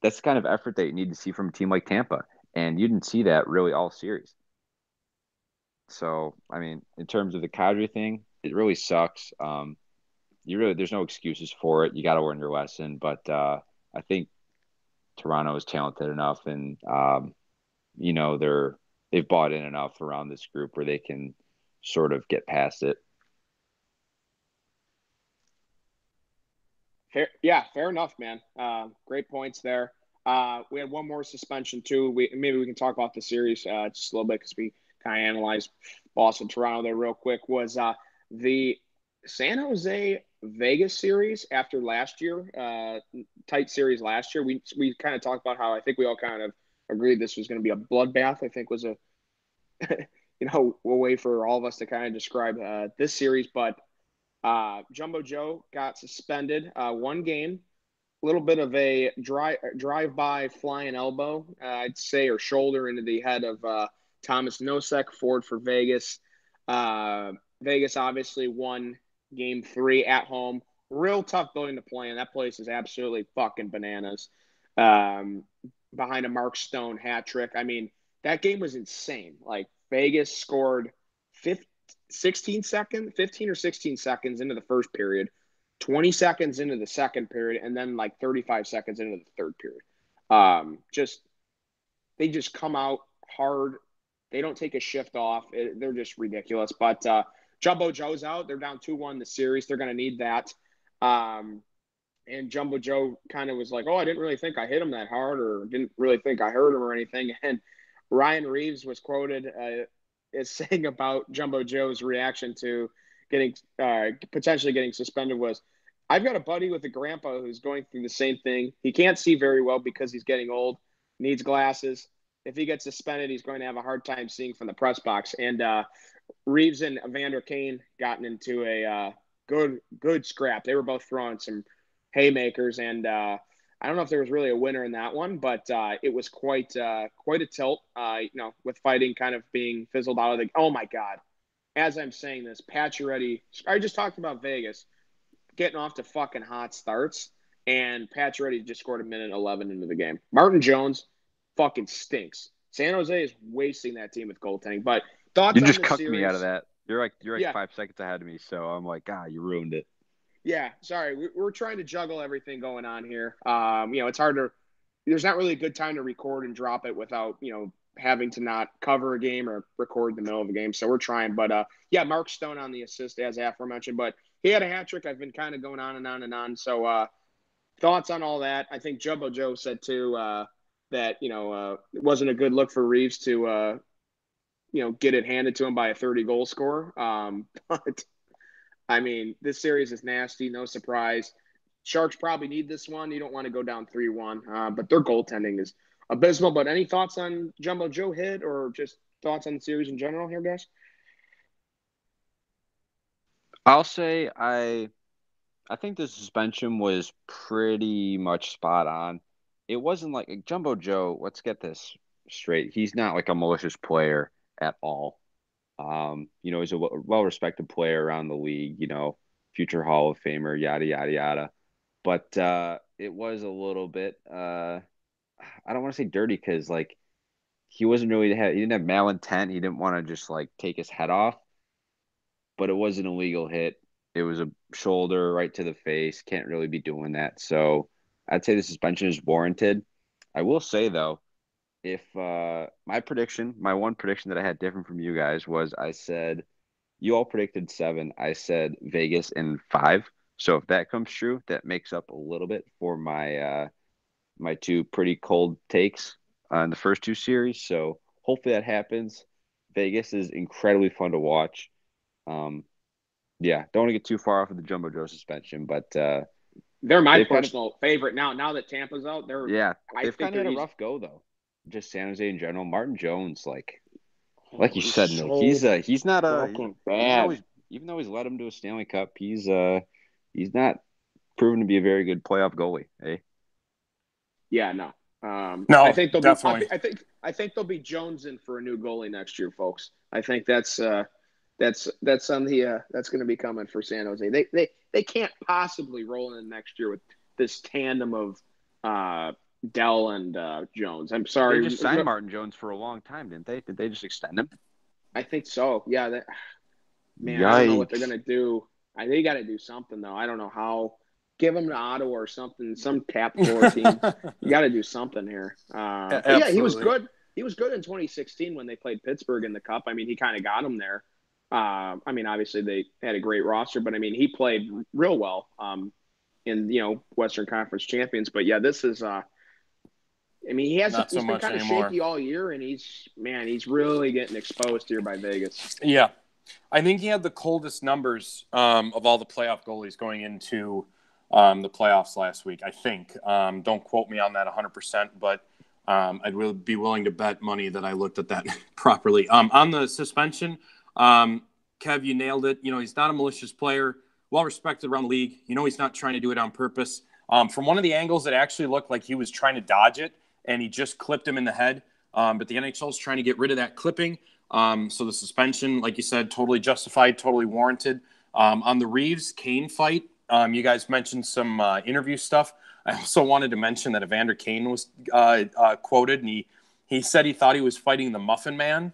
That's the kind of effort that you need to see from a team like Tampa, and you didn't see that really all series. So I mean, in terms of the Kadri thing, it really sucks. There's no excuses for it. You got to learn your lesson. But I think Toronto is talented enough, and they've bought in enough around this group where they can sort of get past it. Fair enough, man. Great points there. We had one more suspension too. Maybe we can talk about the series just a little bit because we kind of analyzed Boston Toronto there real quick. Was the San Jose Vegas series after last year, tight series last year? We kind of talked about how I think we all kind of agreed this was going to be a bloodbath. I think was a a way for all of us to kind of describe this series, but. Jumbo Joe got suspended 1 game. A little bit of a drive-by flying elbow, I'd say, or shoulder into the head of Thomas Nosek, forward for Vegas. Vegas obviously won Game 3 at home. Real tough building to play in. That place is absolutely fucking bananas. Um, Behind a Mark Stone hat trick. I mean, that game was insane. Like Vegas scored 15 or 16 seconds into the first period, 20 seconds into the second period, and then like 35 seconds into the third period. They just come out hard. They don't take a shift off. They're just ridiculous. But Jumbo Joe's out. They're down 2-1 the series. They're going to need that. And Jumbo Joe kind of was like, oh, I didn't really think I hit him that hard or didn't really think I hurt him or anything. And Ryan Reeves was quoted as saying about Jumbo Joe's reaction to getting potentially getting suspended was, I've got a buddy with a grandpa who's going through the same thing. He can't see very well because he's getting old, needs glasses. If he gets suspended, he's going to have a hard time seeing from the press box. And Reeves and Evander Kane gotten into a good scrap. They were both throwing some haymakers, and I don't know if there was really a winner in that one, but it was quite a tilt. With fighting kind of being fizzled out of the. Oh my God! As I'm saying this, Pacioretty. I just talked about Vegas getting off to fucking hot starts, and Pacioretty just scored a minute 11 into the game. Martin Jones fucking stinks. San Jose is wasting that team with goaltending. But thoughts You on just the cucked me out of series? that. You're like Yeah, 5 seconds ahead of me, so I'm like, you ruined it. yeah. Sorry, we're trying to juggle everything going on here. It's hard to. There's not really a good time to record and drop it without having to not cover a game or record in the middle of a game. So we're trying. But yeah, Mark Stone on the assist as aforementioned, but he had a hat trick. I've been kind of going on and on and on. So thoughts on all that? I think Jumbo Joe said too that it wasn't a good look for Reeves to get it handed to him by a 30-goal scorer. But I mean, this series is nasty. No surprise. Sharks probably need this one. You don't want to go down 3-1, but their goaltending is abysmal. But any thoughts on Jumbo Joe hit or just thoughts on the series in general here, guys? I'll say I think the suspension was pretty much spot on. It wasn't like Jumbo Joe. Let's get this straight. He's not like a malicious player at all. He's a well-respected player around the league. Future Hall of Famer, yada yada yada. But it was a little bit. I don't want to say dirty because like he wasn't really he didn't have malintent. He didn't want to just like take his head off. But it was an illegal hit. It was a shoulder right to the face. Can't really be doing that. So I'd say the suspension is warranted. I will say though, if my one prediction that I had different from you guys was I said you all predicted 7. I said Vegas in 5. So if that comes true, that makes up a little bit for my two pretty cold takes on the first two series. So hopefully that happens. Vegas is incredibly fun to watch. Um, yeah, don't want to get too far off of the Jumbo Joe suspension, but They're my they've kind of personal favorite now. Now that Tampa's out, yeah, I they've think kind of they're had a easy. rough go though. Just San Jose in general. Martin Jones, like Oh, you he's said, Nick, so he's not fucking even though bad. he's led him to a Stanley Cup, he's not proven to be a very good playoff goalie. Eh? Yeah, no. I No, think they'll be. definitely. I think they'll be jonesing for a new goalie next year, folks. I think that's on the that's going to be coming for San Jose. They can't possibly roll in next year with this tandem of Dell and Jones. I'm But they sorry. just signed Martin Jones for a long time, didn't they? Did they just extend him? I think so. Yeah, man, I don't know what they're Yikes. gonna do. They got to do something though. I don't know how. Give them to Ottawa or something, some tap floor team. You got to do something here. But yeah, he was Absolutely. good. He was good in 2016 when they played Pittsburgh in the Cup. I mean, he kind of got them there. I mean, obviously they had a great roster, but I mean, he played real well in Western Conference champions. But yeah, this is. I mean, Not so he's been much kind of anymore. shaky all year, and he's really getting exposed here by Vegas. Yeah. I think he had the coldest numbers of all the playoff goalies going into the playoffs last week. I think. Don't quote me on that 100%, but I'd really be willing to bet money that I looked at that properly. On the suspension, Kev, you nailed it. He's not a malicious player, well respected around the league. He's not trying to do it on purpose. From one of the angles, it actually looked like he was trying to dodge it, and he just clipped him in the head. But the NHL is trying to get rid of that clipping. So the suspension, like you said, totally justified, totally warranted. On the Reeves-Kane fight, you guys mentioned some interview stuff. I also wanted to mention that Evander Kane was quoted, and he said he thought he was fighting the Muffin Man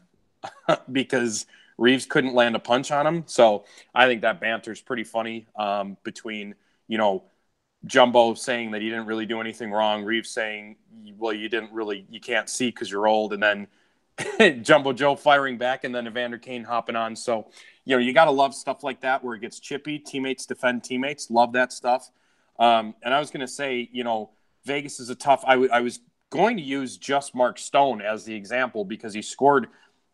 because Reeves couldn't land a punch on him. So I think that banter is pretty funny between, Jumbo saying that he didn't really do anything wrong, Reeves saying, well, you can't see because you're old, and then Jumbo Joe firing back, and then Evander Kane hopping on. So, you got to love stuff like that where it gets chippy. Teammates defend teammates. Love that stuff. And I was going to say, Vegas is a tough. I was going to use just Mark Stone as the example because he scored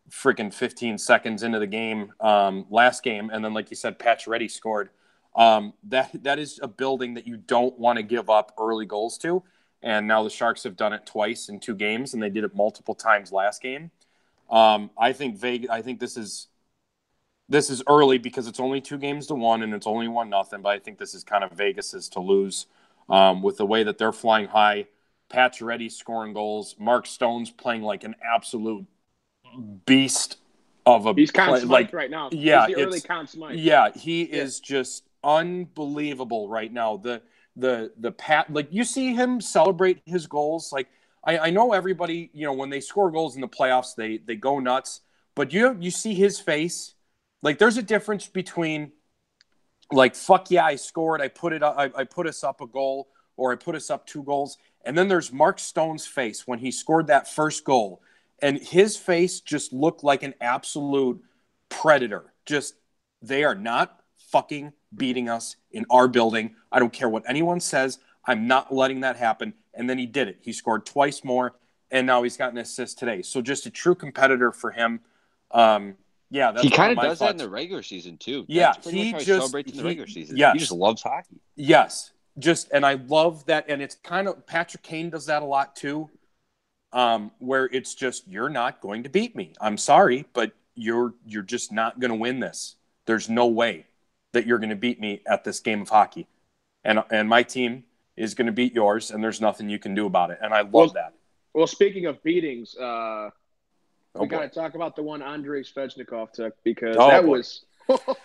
freaking 15 seconds into the game last game. And then, like you said, Pacioretty scored. That is a building that you don't want to give up early goals to. And now the Sharks have done it twice in 2 games, and they did it multiple times last game. I think this is early because it's only 2-1 and it's only 1-0. But I think this is kind of Vegas's to lose with the way that they're flying high. Pacioretty scoring goals. Mark Stone's playing like an absolute beast of a He's Conn play. Smythe right now. He's Yeah, the early Conn Smythe. yeah, he Yeah. is just unbelievable right now. The pat, like, you see him celebrate his goals. Like, I know everybody, when they score goals in the playoffs, they go nuts. But you see his face. Like, there's a difference between, like, fuck yeah, I scored. I put us up a goal, or I put us up 2 goals. And then there's Mark Stone's face when he scored that first goal. And his face just looked like an absolute predator. Just, they are not fucking beating us in our building. I don't care what anyone says. I'm not letting that happen. And then he did it. He scored twice more, and now he's got an assist today. So just a true competitor for him. Yeah, He that's kind kind of of my does that in thoughts. the regular season too. Yeah, That's pretty much how he celebrates in the regular season. He just yes, loves hockey. yes. And I love that. And it's kind of, Patrick Kane does that a lot too, where it's just, you're not going to beat me. I'm sorry, but you're just not going to win this. There's no way that you're going to beat me at this game of hockey. And my team is going to beat yours, and there's nothing you can do about it. And I love that. Well, speaking of beatings, Oh, we got to boy. talk about the one Andrei Svechnikov took because Oh, that boy. was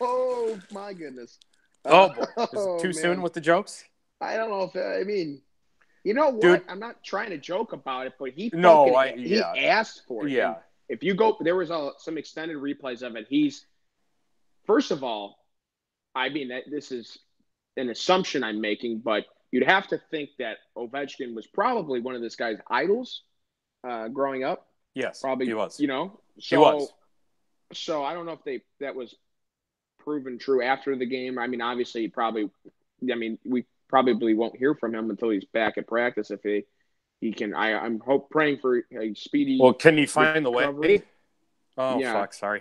oh my goodness. Oh, boy. Is it too Man. soon with the jokes? I don't know if I mean, you know what? Dude. I'm not trying to joke about it, but he Yeah. he asked for it. Yeah. And if you go, there was some extended replays of it. He's first of all, I mean, this is an assumption I'm making, but you'd have to think that Ovechkin was probably one of this guy's idols. growing up. Yes, Probably, he was. you know. He was. So I don't know if that was proven true after the game. I mean, obviously, we probably won't hear from him until he's back at practice if he can. I'm praying for a speedy Well, can he find the recovery. way? Oh, Yeah, fuck, sorry.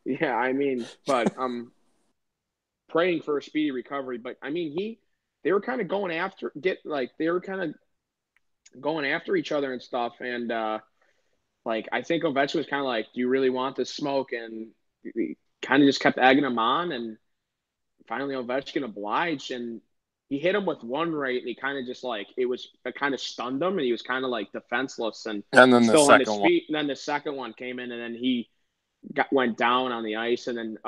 yeah. I mean, but I'm praying for a speedy recovery. But I mean, they were kind of going after they were kind of going after each other and stuff, and like I think Ovechkin was kind of like, "Do you really want this smoke?" And he kind of just kept egging him on, and finally Ovechkin obliged, and he hit him with one right, and he kind of just like it kind of stunned him, and he was kind of like defenseless and And then the still on his second one. feet. And then the second one came in, and then he went down on the ice, and then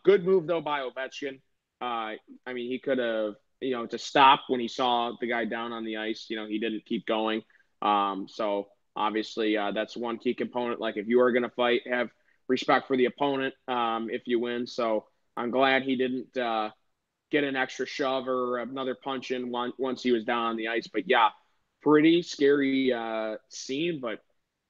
good move though by Ovechkin. I mean, he could have to stop when he saw the guy down on the ice. He didn't keep going. So obviously that's one key component. Like if you are going to fight, have respect for the opponent if you win. So I'm glad he didn't get an extra shove or another punch in once he was down on the ice. But yeah, pretty scary scene. But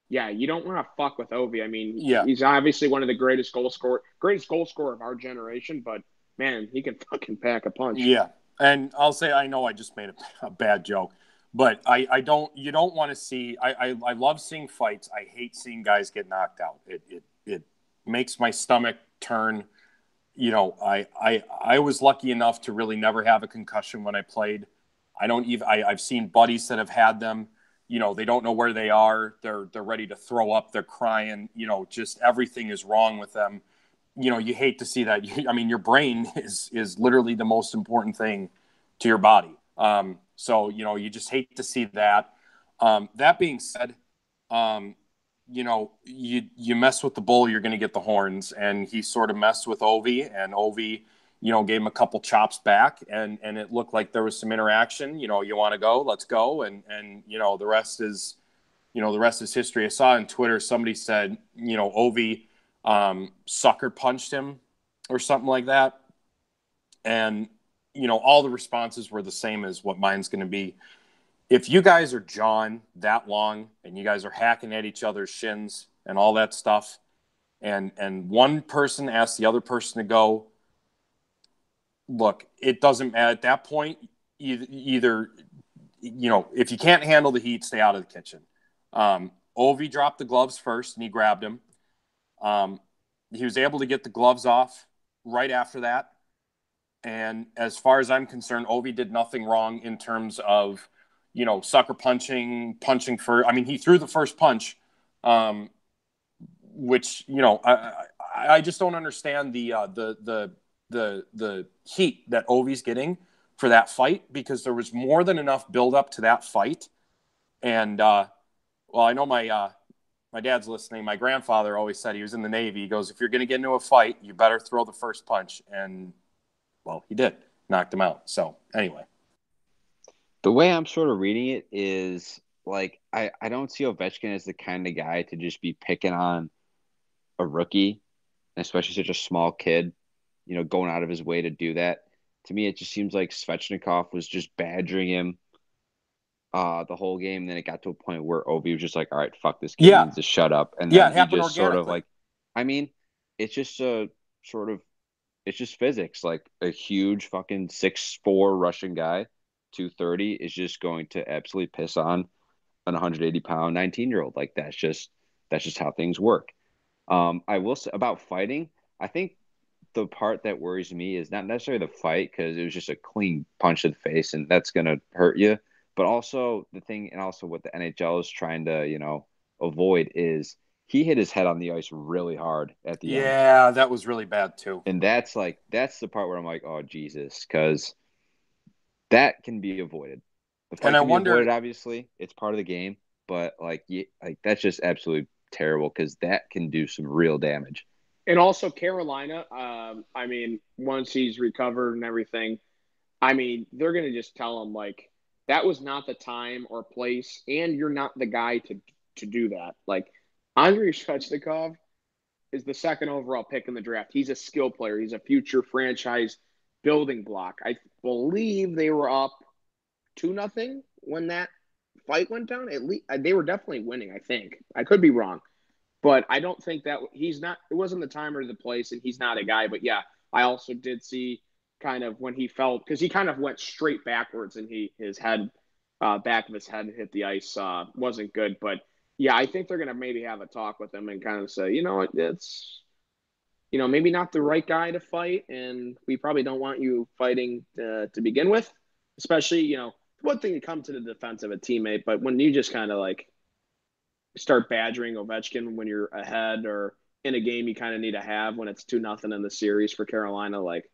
yeah, you don't want to fuck with Ovi. I mean, Yeah. he's obviously one of the greatest goal scorer of our generation. But man, he can fucking pack a punch. Yeah. And I'll say, I know I just made a bad joke, but you don't want to see, I love seeing fights. I hate seeing guys get knocked out. It makes my stomach turn. I was lucky enough to really never have a concussion when I played. I've seen buddies that have had them. They don't know where they are. They're ready to throw up. They're crying. Just everything is wrong with them. You hate to see that. I mean, your brain is literally the most important thing to your body. So you just hate to see that. That being said, you mess with the bull, you're going to get the horns. And he sort of messed with Ovi, and Ovi, gave him a couple chops back, and it looked like there was some interaction. You want to go, let's go, and the rest is, history. I saw on Twitter somebody said, Ovi sucker punched him or something like that, and all the responses were the same as what mine's going to be. If you guys are jawing that long and you guys are hacking at each other's shins and all that stuff, and one person asks the other person to go, look, it doesn't matter at that point. Either if you can't handle the heat, stay out of the kitchen. Ovi dropped the gloves first and he grabbed him. He was able to get the gloves off right after that. And as far as I'm concerned, Ovi did nothing wrong in terms of, sucker punching for. I mean, he threw the first punch, which I just don't understand the heat that Ovi's getting for that fight, because there was more than enough build up to that fight. And well, I know my dad's listening. My grandfather always said, he was in the Navy. He goes, if you're going to get into a fight, you better throw the first punch. And well, he did, knocked him out. So anyway. The way I'm sort of reading it is like I don't see Ovechkin as the kind of guy to just be picking on a rookie, especially such a small kid, going out of his way to do that. To me, it just seems like Svechnikov was just badgering him the whole game. Then it got to a point where Ovi was just like, all right, fuck, this kid needs to shut up. And then it he happened just sort of organically. like, I mean, it's just a sort of, it's just physics. Like a huge fucking 6'4" Russian guy, 230, is just going to absolutely piss on an 180-pound 19-year-old. Like that's just how things work. I will say about fighting, I think the part that worries me is not necessarily the fight, because it was just a clean punch to the face and that's going to hurt you. But also the thing, and also what the NHL is trying to, avoid is he hit his head on the ice really hard at the end. Yeah, that was really bad too. And that's the part where I'm like, oh, Jesus, because that can be avoided. The fight can be avoided, obviously. It's part of the game. But, like that's just absolutely terrible, because that can do some real damage. And also Carolina, I mean, once he's recovered and everything, I mean, they're going to just tell him, like, that was not the time or place, and you're not the guy to do that. Like, Andrei Svechnikov is the second overall pick in the draft. He's a skill player. He's a future franchise building block. I believe they were up 2-0 when that fight went down, at least they were definitely winning. I think I could be wrong, but I don't think that he's not. It wasn't the time or the place, and he's not a guy. But yeah, I also did see kind of when he felt because he kind of went straight backwards, and his head, back of his head hit the ice. Wasn't good, but yeah, I think they're gonna maybe have a talk with him and kind of say, it's maybe not the right guy to fight, and we probably don't want you fighting to begin with. Especially, one thing to come to the defense of a teammate, but when you just kind of like start badgering Ovechkin when you're ahead or in a game you kind of need to have when it's 2-0 in the series for Carolina, like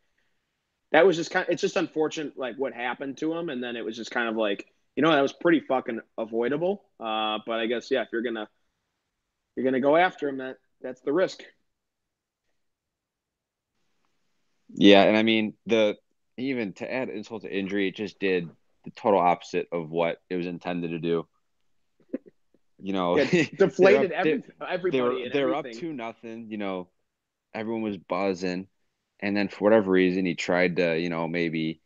that was just it's just unfortunate, like what happened to him, and then it was just kind of like that was pretty fucking avoidable. But I guess if you're gonna go after him, that's the risk. Yeah, and I mean even to add insult to injury, it just did the total opposite of what it was intended to do. It deflated everybody. They were up 2-0. Everyone was buzzing, and then for whatever reason, he tried to maybe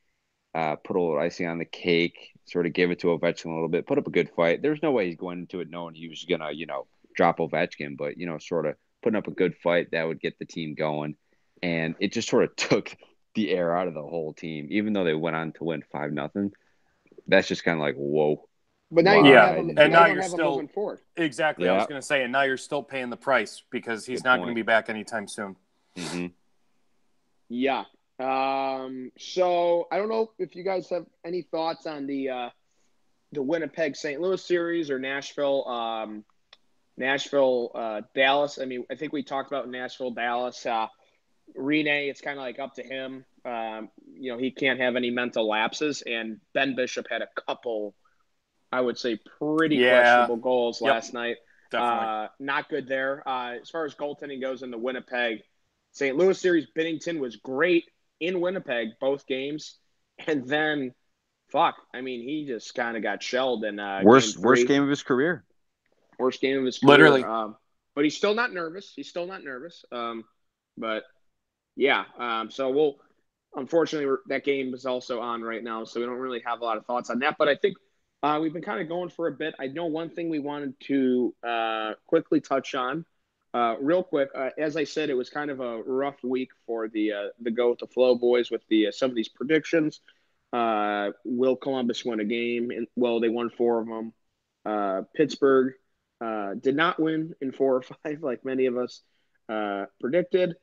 put a little icing on the cake, sort of give it to Ovechkin a little bit, put up a good fight. There's no way he's going into it knowing he was gonna drop Ovechkin, but sort of putting up a good fight that would get the team going, and it just sort of took the air out of the whole team, even though they went on to win 5-0. That's just kind of like, whoa. But now you don't have him. And now you're still moving forward. Exactly. Yeah. I was going to say, and now you're still paying the price because he's not going to be back anytime soon. Mm-hmm. Yeah. So I don't know if you guys have any thoughts on the Winnipeg St. Louis series or Nashville Dallas. I mean, I think we talked about Nashville Dallas. Rene, it's kind of like up to him. He can't have any mental lapses, and Ben Bishop had a couple, I would say, pretty questionable goals last night. Definitely. Not good there. As far as goaltending goes in the Winnipeg St. Louis series, Binnington was great in Winnipeg both games, and then he just kind of got shelled in worst game of his career. Worst game of his career. Literally. But he's still not nervous. But yeah. So unfortunately, that game is also on right now, so we don't really have a lot of thoughts on that. But I think we've been kind of going for a bit. I know one thing we wanted to quickly touch on, real quick. As I said, it was kind of a rough week for the Go with the Flow boys with some of these predictions. Will Columbus win a game? They won 4 of them. Pittsburgh did not win in 4 or 5 like many of us predicted.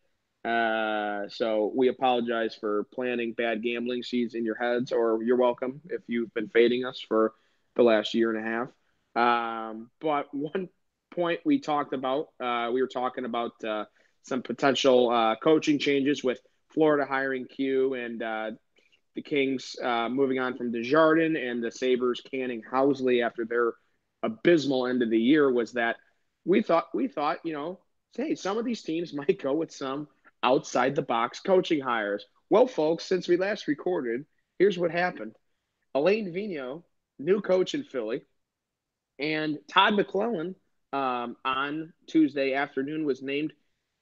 So we apologize for planting bad gambling seeds in your heads, or you're welcome if you've been fading us for the last year and a half. But one point we talked about, we were talking about some potential coaching changes with Florida hiring Q and the Kings moving on from Desjardins and the Sabres canning Housley after their abysmal end of the year. Was that we thought, hey, some of these teams might go with some outside the box coaching hires. Well, folks, since we last recorded, here's what happened. Alain Vigneault, new coach in Philly, and Todd McClellan on Tuesday afternoon was named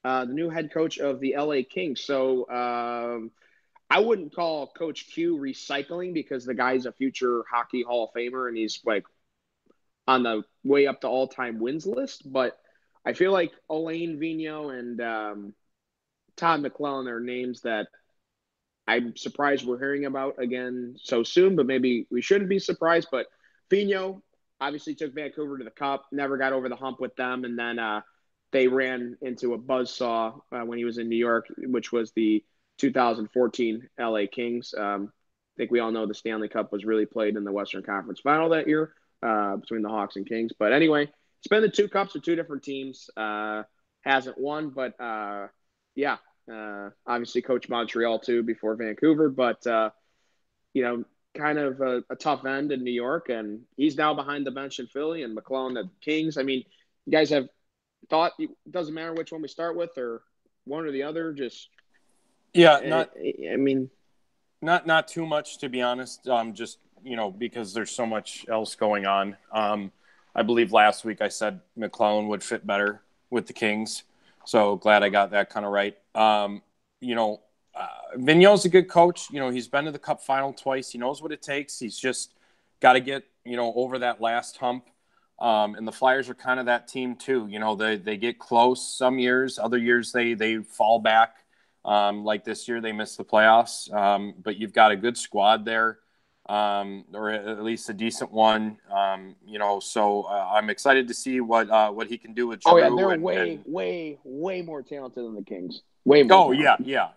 the new head coach of the LA Kings. So I wouldn't call Coach Q recycling because the guy's a future hockey Hall of Famer and he's like on the way up to all-time wins list. But I feel like Alain Vigneault and Todd McClellan are names that I'm surprised we're hearing about again so soon, but maybe we shouldn't be surprised. But Vigneault obviously took Vancouver to the Cup, never got over the hump with them, and then they ran into a buzzsaw when he was in New York, which was the 2014 LA Kings. I think we all know the Stanley Cup was really played in the Western Conference Final that year between the Hawks and Kings. But anyway, it's been the 2 cups with 2 different teams. Hasn't won, but yeah. Obviously coached Montreal too before Vancouver, but kind of a tough end in New York, and he's now behind the bench in Philly and McClellan at the Kings. I mean, you guys have thought it doesn't matter which one we start with or one or the other, just not too much, to be honest. Just because there's so much else going on. I believe last week I said McClellan would fit better with the Kings. So glad I got that kind of right. Vigneault's a good coach. He's been to the Cup final twice. He knows what it takes. He's just got to get over that last hump. And the Flyers are kind of that team too. They get close some years, other years they fall back. Like this year, they missed the playoffs. But you've got a good squad there, or at least a decent one. So I'm excited to see what he can do with Drew. Oh yeah, they're way more talented than the Kings. Way more. Oh talented. yeah.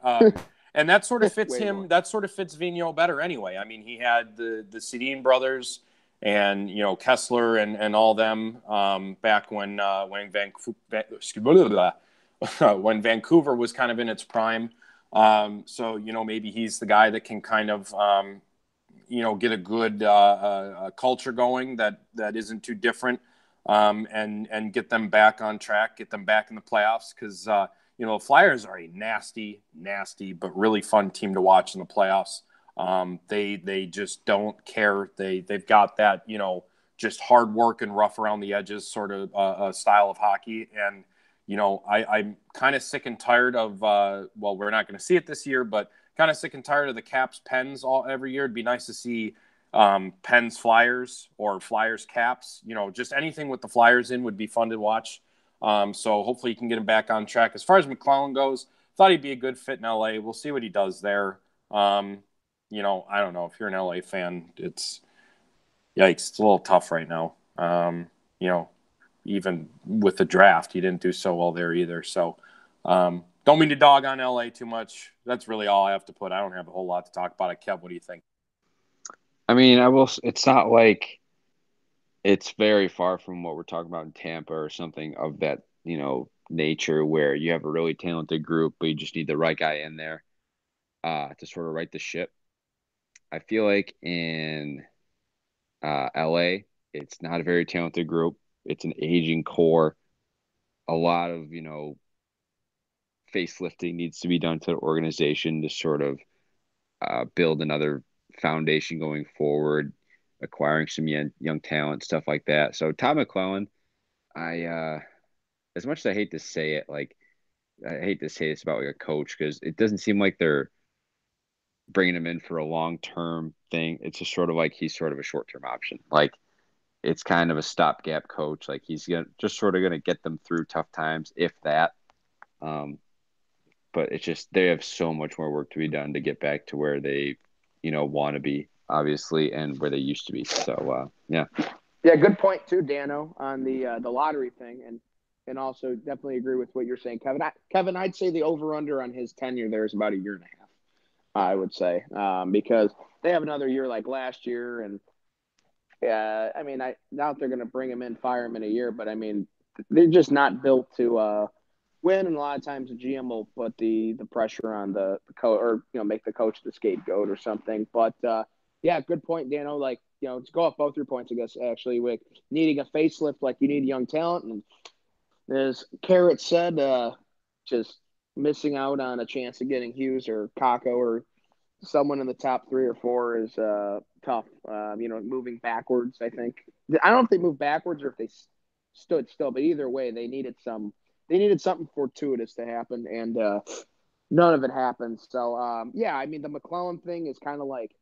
And that sort of fits him. More. That sort of fits Vigneault better anyway. I mean, he had the Sedin brothers and Kessler and all them back when when Vancouver was kind of in its prime. So maybe he's the guy that can kind of get a good culture going that isn't too different, and get them back on track, get them back in the playoffs, because the Flyers are a nasty but really fun team to watch in the playoffs. They just don't care. They've got that just hard work and rough around the edges sort of style of hockey. And I'm kind of sick and tired of we're not going to see it this year, but kind of sick and tired of the Caps Pens every year. It'd be nice to see Pens Flyers or Flyers Caps. Just anything with the Flyers in would be fun to watch. So hopefully he can get him back on track. As far as McClellan goes, thought he'd be a good fit in LA. We'll see what he does there. I don't know. If you're an LA fan, it's yikes. It's a little tough right now. Even with the draft, he didn't do so well there either. So don't mean to dog on LA too much. That's really all I have to put. I don't have a whole lot to talk about it. Kev, what do you think? I mean, it's not like it's very far from what we're talking about in Tampa or something of that, nature, where you have a really talented group, but you just need the right guy in there to sort of right the ship. I feel like in LA, it's not a very talented group. It's an aging core. A lot of, facelifting needs to be done to the organization to sort of build another foundation going forward, acquiring some young talent, stuff like that. So Todd McClellan, as much as I hate to say it, like I hate to say this about like a coach, because it doesn't seem like they're bringing him in for a long-term thing. It's just sort of like he's sort of a short-term option. Like it's kind of a stopgap coach. Like he's just sort of gonna get them through tough times, if that. But it's just they have so much more work to be done to get back to where they, want to be, obviously, and where they used to be. So yeah. Yeah, good point too, Dano, on the lottery thing, and also definitely agree with what you're saying, Kevin. Kevin, I'd say the over under on his tenure there is about a year and a half. I would say, because they have another year like last year, and I mean, I doubt they're going to bring him in, fire him in a year, but I mean, they're just not built to win, and a lot of times the GM will put the pressure on the coach, or make the coach the scapegoat or something. But yeah, good point, Dano. Like to go off both your points, I guess actually, with needing a facelift, like you need young talent, and as Carrot said, just missing out on a chance of getting Hughes or Kako or someone in the top 3 or 4 is tough. Moving backwards, I think. I don't know if they moved backwards or if they stood still, but either way, they needed something fortuitous to happen, and none of it happened. So yeah, I mean the McClellan thing is kind of like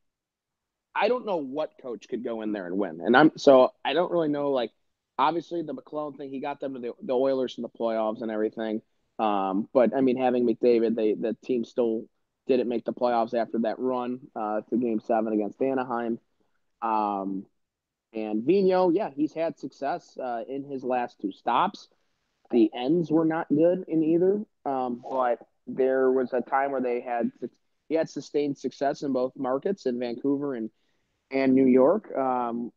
I don't know what coach could go in there and win, and I don't really know. Like obviously the McClellan thing, he got them to the Oilers in the playoffs and everything. But I mean having McDavid, the team still didn't make the playoffs after that run to Game 7 against Anaheim. And Vigneault, yeah, he's had success in his last 2 stops. The ends were not good in either, but there was a time where he had sustained success in both markets, in Vancouver and New York,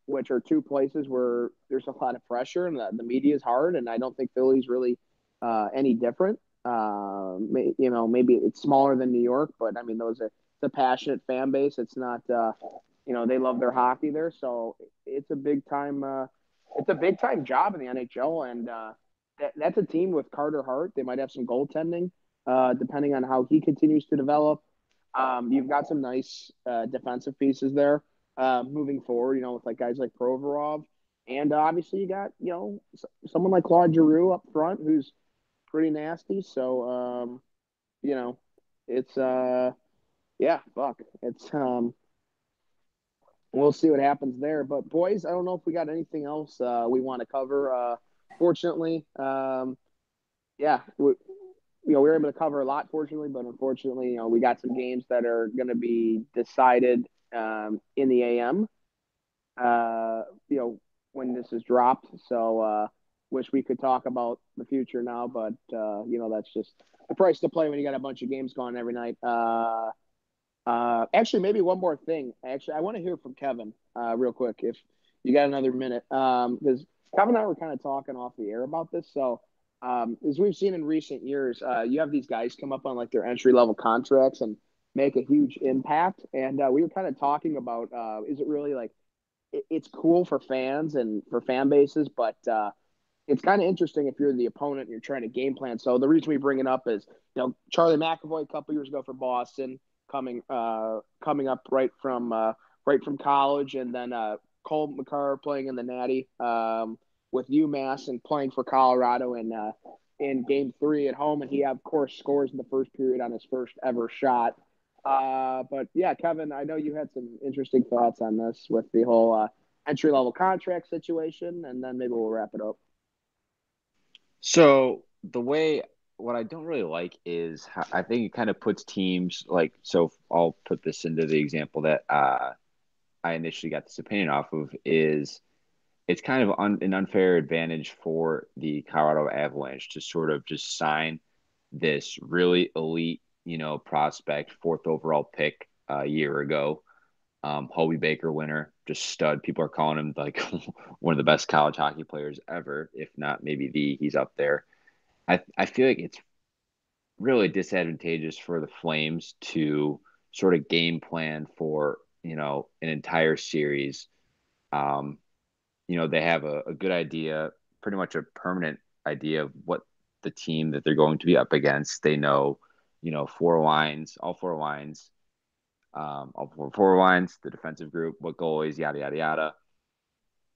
which are 2 places where there's a lot of pressure and the media is hard. And I don't think Philly's really any different. Maybe it's smaller than New York, but I mean, it's a passionate fan base. It's not, they love their hockey there. So it's a big time job in the NHL. And that's a team with Carter Hart. They might have some goaltending, depending on how he continues to develop. You've got some nice defensive pieces there moving forward, with like guys like Provorov. And obviously you got, someone like Claude Giroux up front who's pretty nasty. So, it's yeah, fuck. It's we'll see what happens there. But boys, I don't know if we got anything else we want to cover. Fortunately, yeah, we were able to cover a lot, fortunately, but unfortunately, we got some games that are going to be decided in the AM. Uh, you know, when this is dropped. So, wish we could talk about the future now, but that's just the price to play when you got a bunch of games going every night. Actually, maybe one more thing. Actually, I want to hear from Kevin real quick if you got another minute, because Kevin and I were kind of talking off the air about this. So, as we've seen in recent years, you have these guys come up on like their entry level contracts and make a huge impact. And we were kind of talking about is it really like it's cool for fans and for fan bases, but it's kind of interesting if you're the opponent and you're trying to game plan. So the reason we bring it up is, Charlie McAvoy a couple years ago for Boston, coming up right from college, and then Cole McCarr playing in the Natty with UMass and playing for Colorado in Game 3 at home, and he of course scores in the first period on his first ever shot. But yeah, Kevin, I know you had some interesting thoughts on this with the whole entry level contract situation, and then maybe we'll wrap it up. So what I don't really like is how, I think it kind of puts teams like, so I'll put this into the example that I initially got this opinion off of is it's kind of an unfair advantage for the Colorado Avalanche to sort of just sign this really elite, prospect, fourth overall pick a year ago. Hobie Baker winner, just stud. People are calling him like one of the best college hockey players ever, if not maybe he's up there. I feel like it's really disadvantageous for the Flames to sort of game plan for, an entire series. Um, they have a good idea, pretty much a permanent idea of what the team that they're going to be up against. They know, four lines, all four lines, all four lines, the defensive group, what goalies, yada, yada, yada.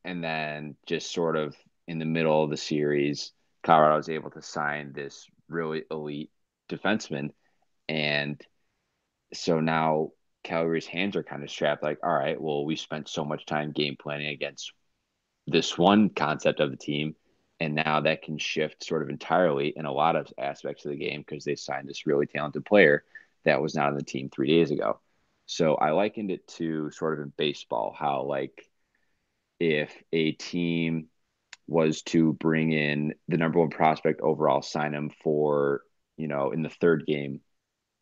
And then just sort of in the middle of the series, Colorado is able to sign this really elite defenseman. And so now Calgary's hands are kind of strapped like, all right, well, we spent so much time game planning against this one concept of the team. And now that can shift sort of entirely in a lot of aspects of the game because they signed this really talented player that was not on the team 3 days ago. So I likened it to sort of in baseball, how like if a team was to bring in the number one prospect overall, sign him for, in the third game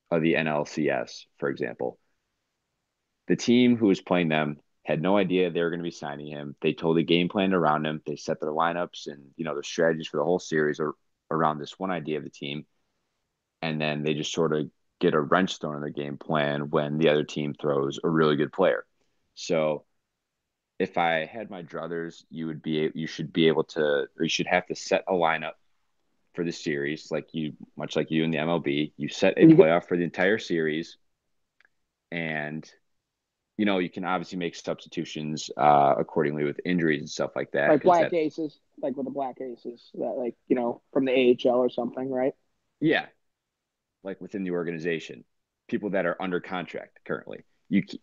of the NLCS, for example, the team who was playing them had no idea they were going to be signing him. They totally game planned around him. They set their lineups and, their strategies for the whole series are around this one idea of the team. And then they just sort of get a wrench thrown in their game plan when the other team throws a really good player. So if I had my druthers, you should be able to, or you should have to set a lineup for the series, much like you in the MLB. You set a playoff for the entire series, and you can obviously make substitutions accordingly with injuries and stuff like that. Like black aces, like with the black aces, that from the AHL or something, right? Yeah, like within the organization, people that are under contract currently.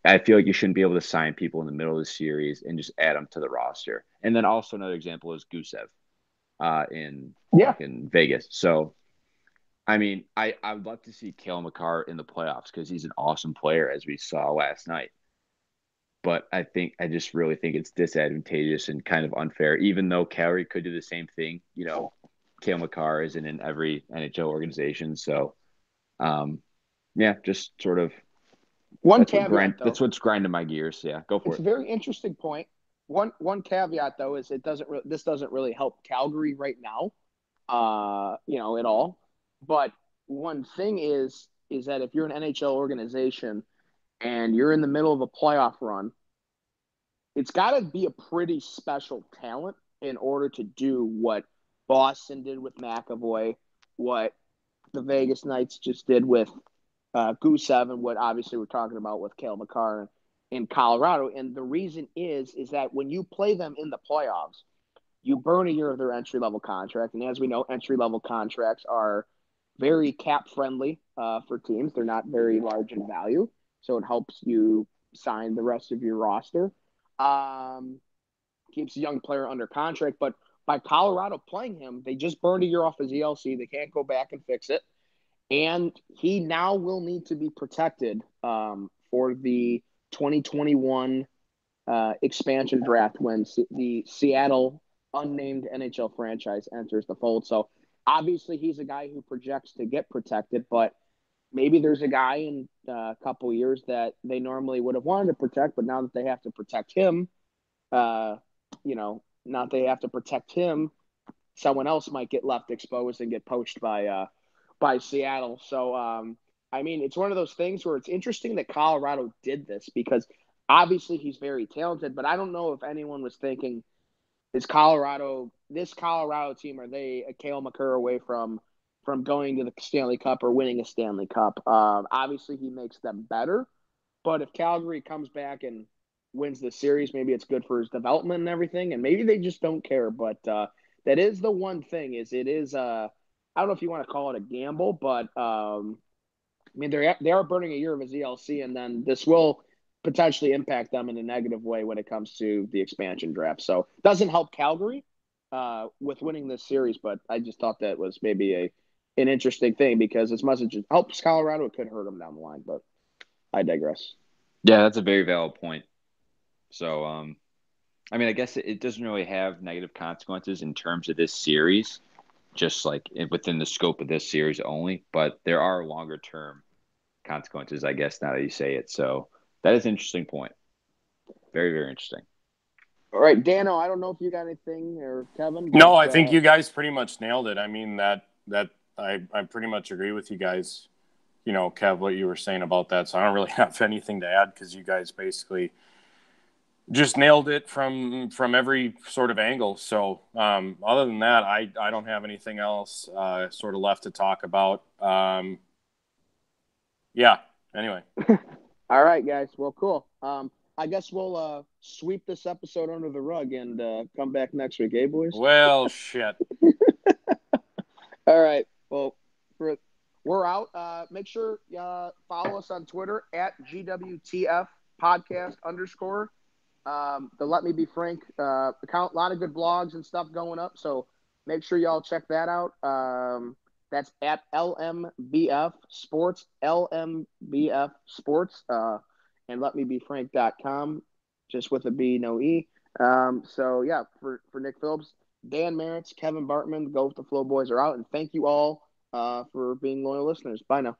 I feel like you shouldn't be able to sign people in the middle of the series and just add them to the roster. And then also another example is Gwtf in Vegas. So, I mean, I would love to see Cale Makar in the playoffs because he's an awesome player, as we saw last night. But I just really think it's disadvantageous and kind of unfair, even though Calgary could do the same thing. Cale Makar isn't in every NHL organization. So, yeah, just sort of one caveat, though. That's what's grinding my gears. Yeah, go for it. It's a very interesting point. One caveat though is this doesn't really help Calgary right now, at all. But one thing is that if you're an NHL organization and you're in the middle of a playoff run, it's got to be a pretty special talent in order to do what Boston did with McAvoy, what the Vegas Knights just did with Gwtf, and what obviously we're talking about with Cale Makar in Colorado. And the reason is that when you play them in the playoffs, you burn a year of their entry level contract. And as we know, entry level contracts are very cap friendly for teams. They're not very large in value. So it helps you sign the rest of your roster. Keeps a young player under contract, but by Colorado playing him, they just burned a year off his ELC. They can't go back and fix it. And he now will need to be protected for the 2021 expansion draft when the Seattle unnamed NHL franchise enters the fold. So obviously he's a guy who projects to get protected, but maybe there's a guy in a couple years that they normally would have wanted to protect, but now that they have to protect him, now they have to protect him, someone else might get left exposed and get poached by Seattle. So I mean, it's one of those things where it's interesting that Colorado did this because obviously he's very talented, but I don't know if anyone was thinking, this Colorado team, are they a Cale Makar away from going to the Stanley Cup or winning a Stanley Cup? Obviously he makes them better, but if Calgary comes back and wins the series, maybe it's good for his development and everything, and maybe they just don't care. But that is the one thing, is it is I don't know if you want to call it a gamble, but I mean they are burning a year of his ELC, and then this will potentially impact them in a negative way when it comes to the expansion draft. So it doesn't help Calgary with winning this series, but I just thought that was maybe an interesting thing because as much as it helps Colorado, it could hurt them down the line. But I digress. Yeah, that's a very valid point. So, I mean, I guess it doesn't really have negative consequences in terms of this series, just like within the scope of this series only. But there are longer term consequences, I guess, now that you say it. So that is an interesting point. Very, very interesting. All right, Dano, I don't know if you got anything, or Kevin. No, I think you guys pretty much nailed it. I mean, that I pretty much agree with you guys. You know, Kev, what you were saying about that. So I don't really have anything to add because you guys basically just nailed it from every sort of angle. So other than that, I don't have anything else sort of left to talk about. Yeah. Anyway. All right, guys. Well, cool. I guess we'll sweep this episode under the rug and come back next week, boys? Well, shit. All right. Well, we're out. Make sure follow us on Twitter at GWTF podcast _ the Let Me Be Frank account. A lot of good blogs and stuff going up, so make sure y'all check that out. That's at LMBF Sports, LMBF Sports, and letmebefrank.com, just with a B, no E. So, yeah, for Nick Phillips, Dan Merritz, Kevin Bartman, the Go With The Flow boys are out, and thank you all for being loyal listeners. Bye now.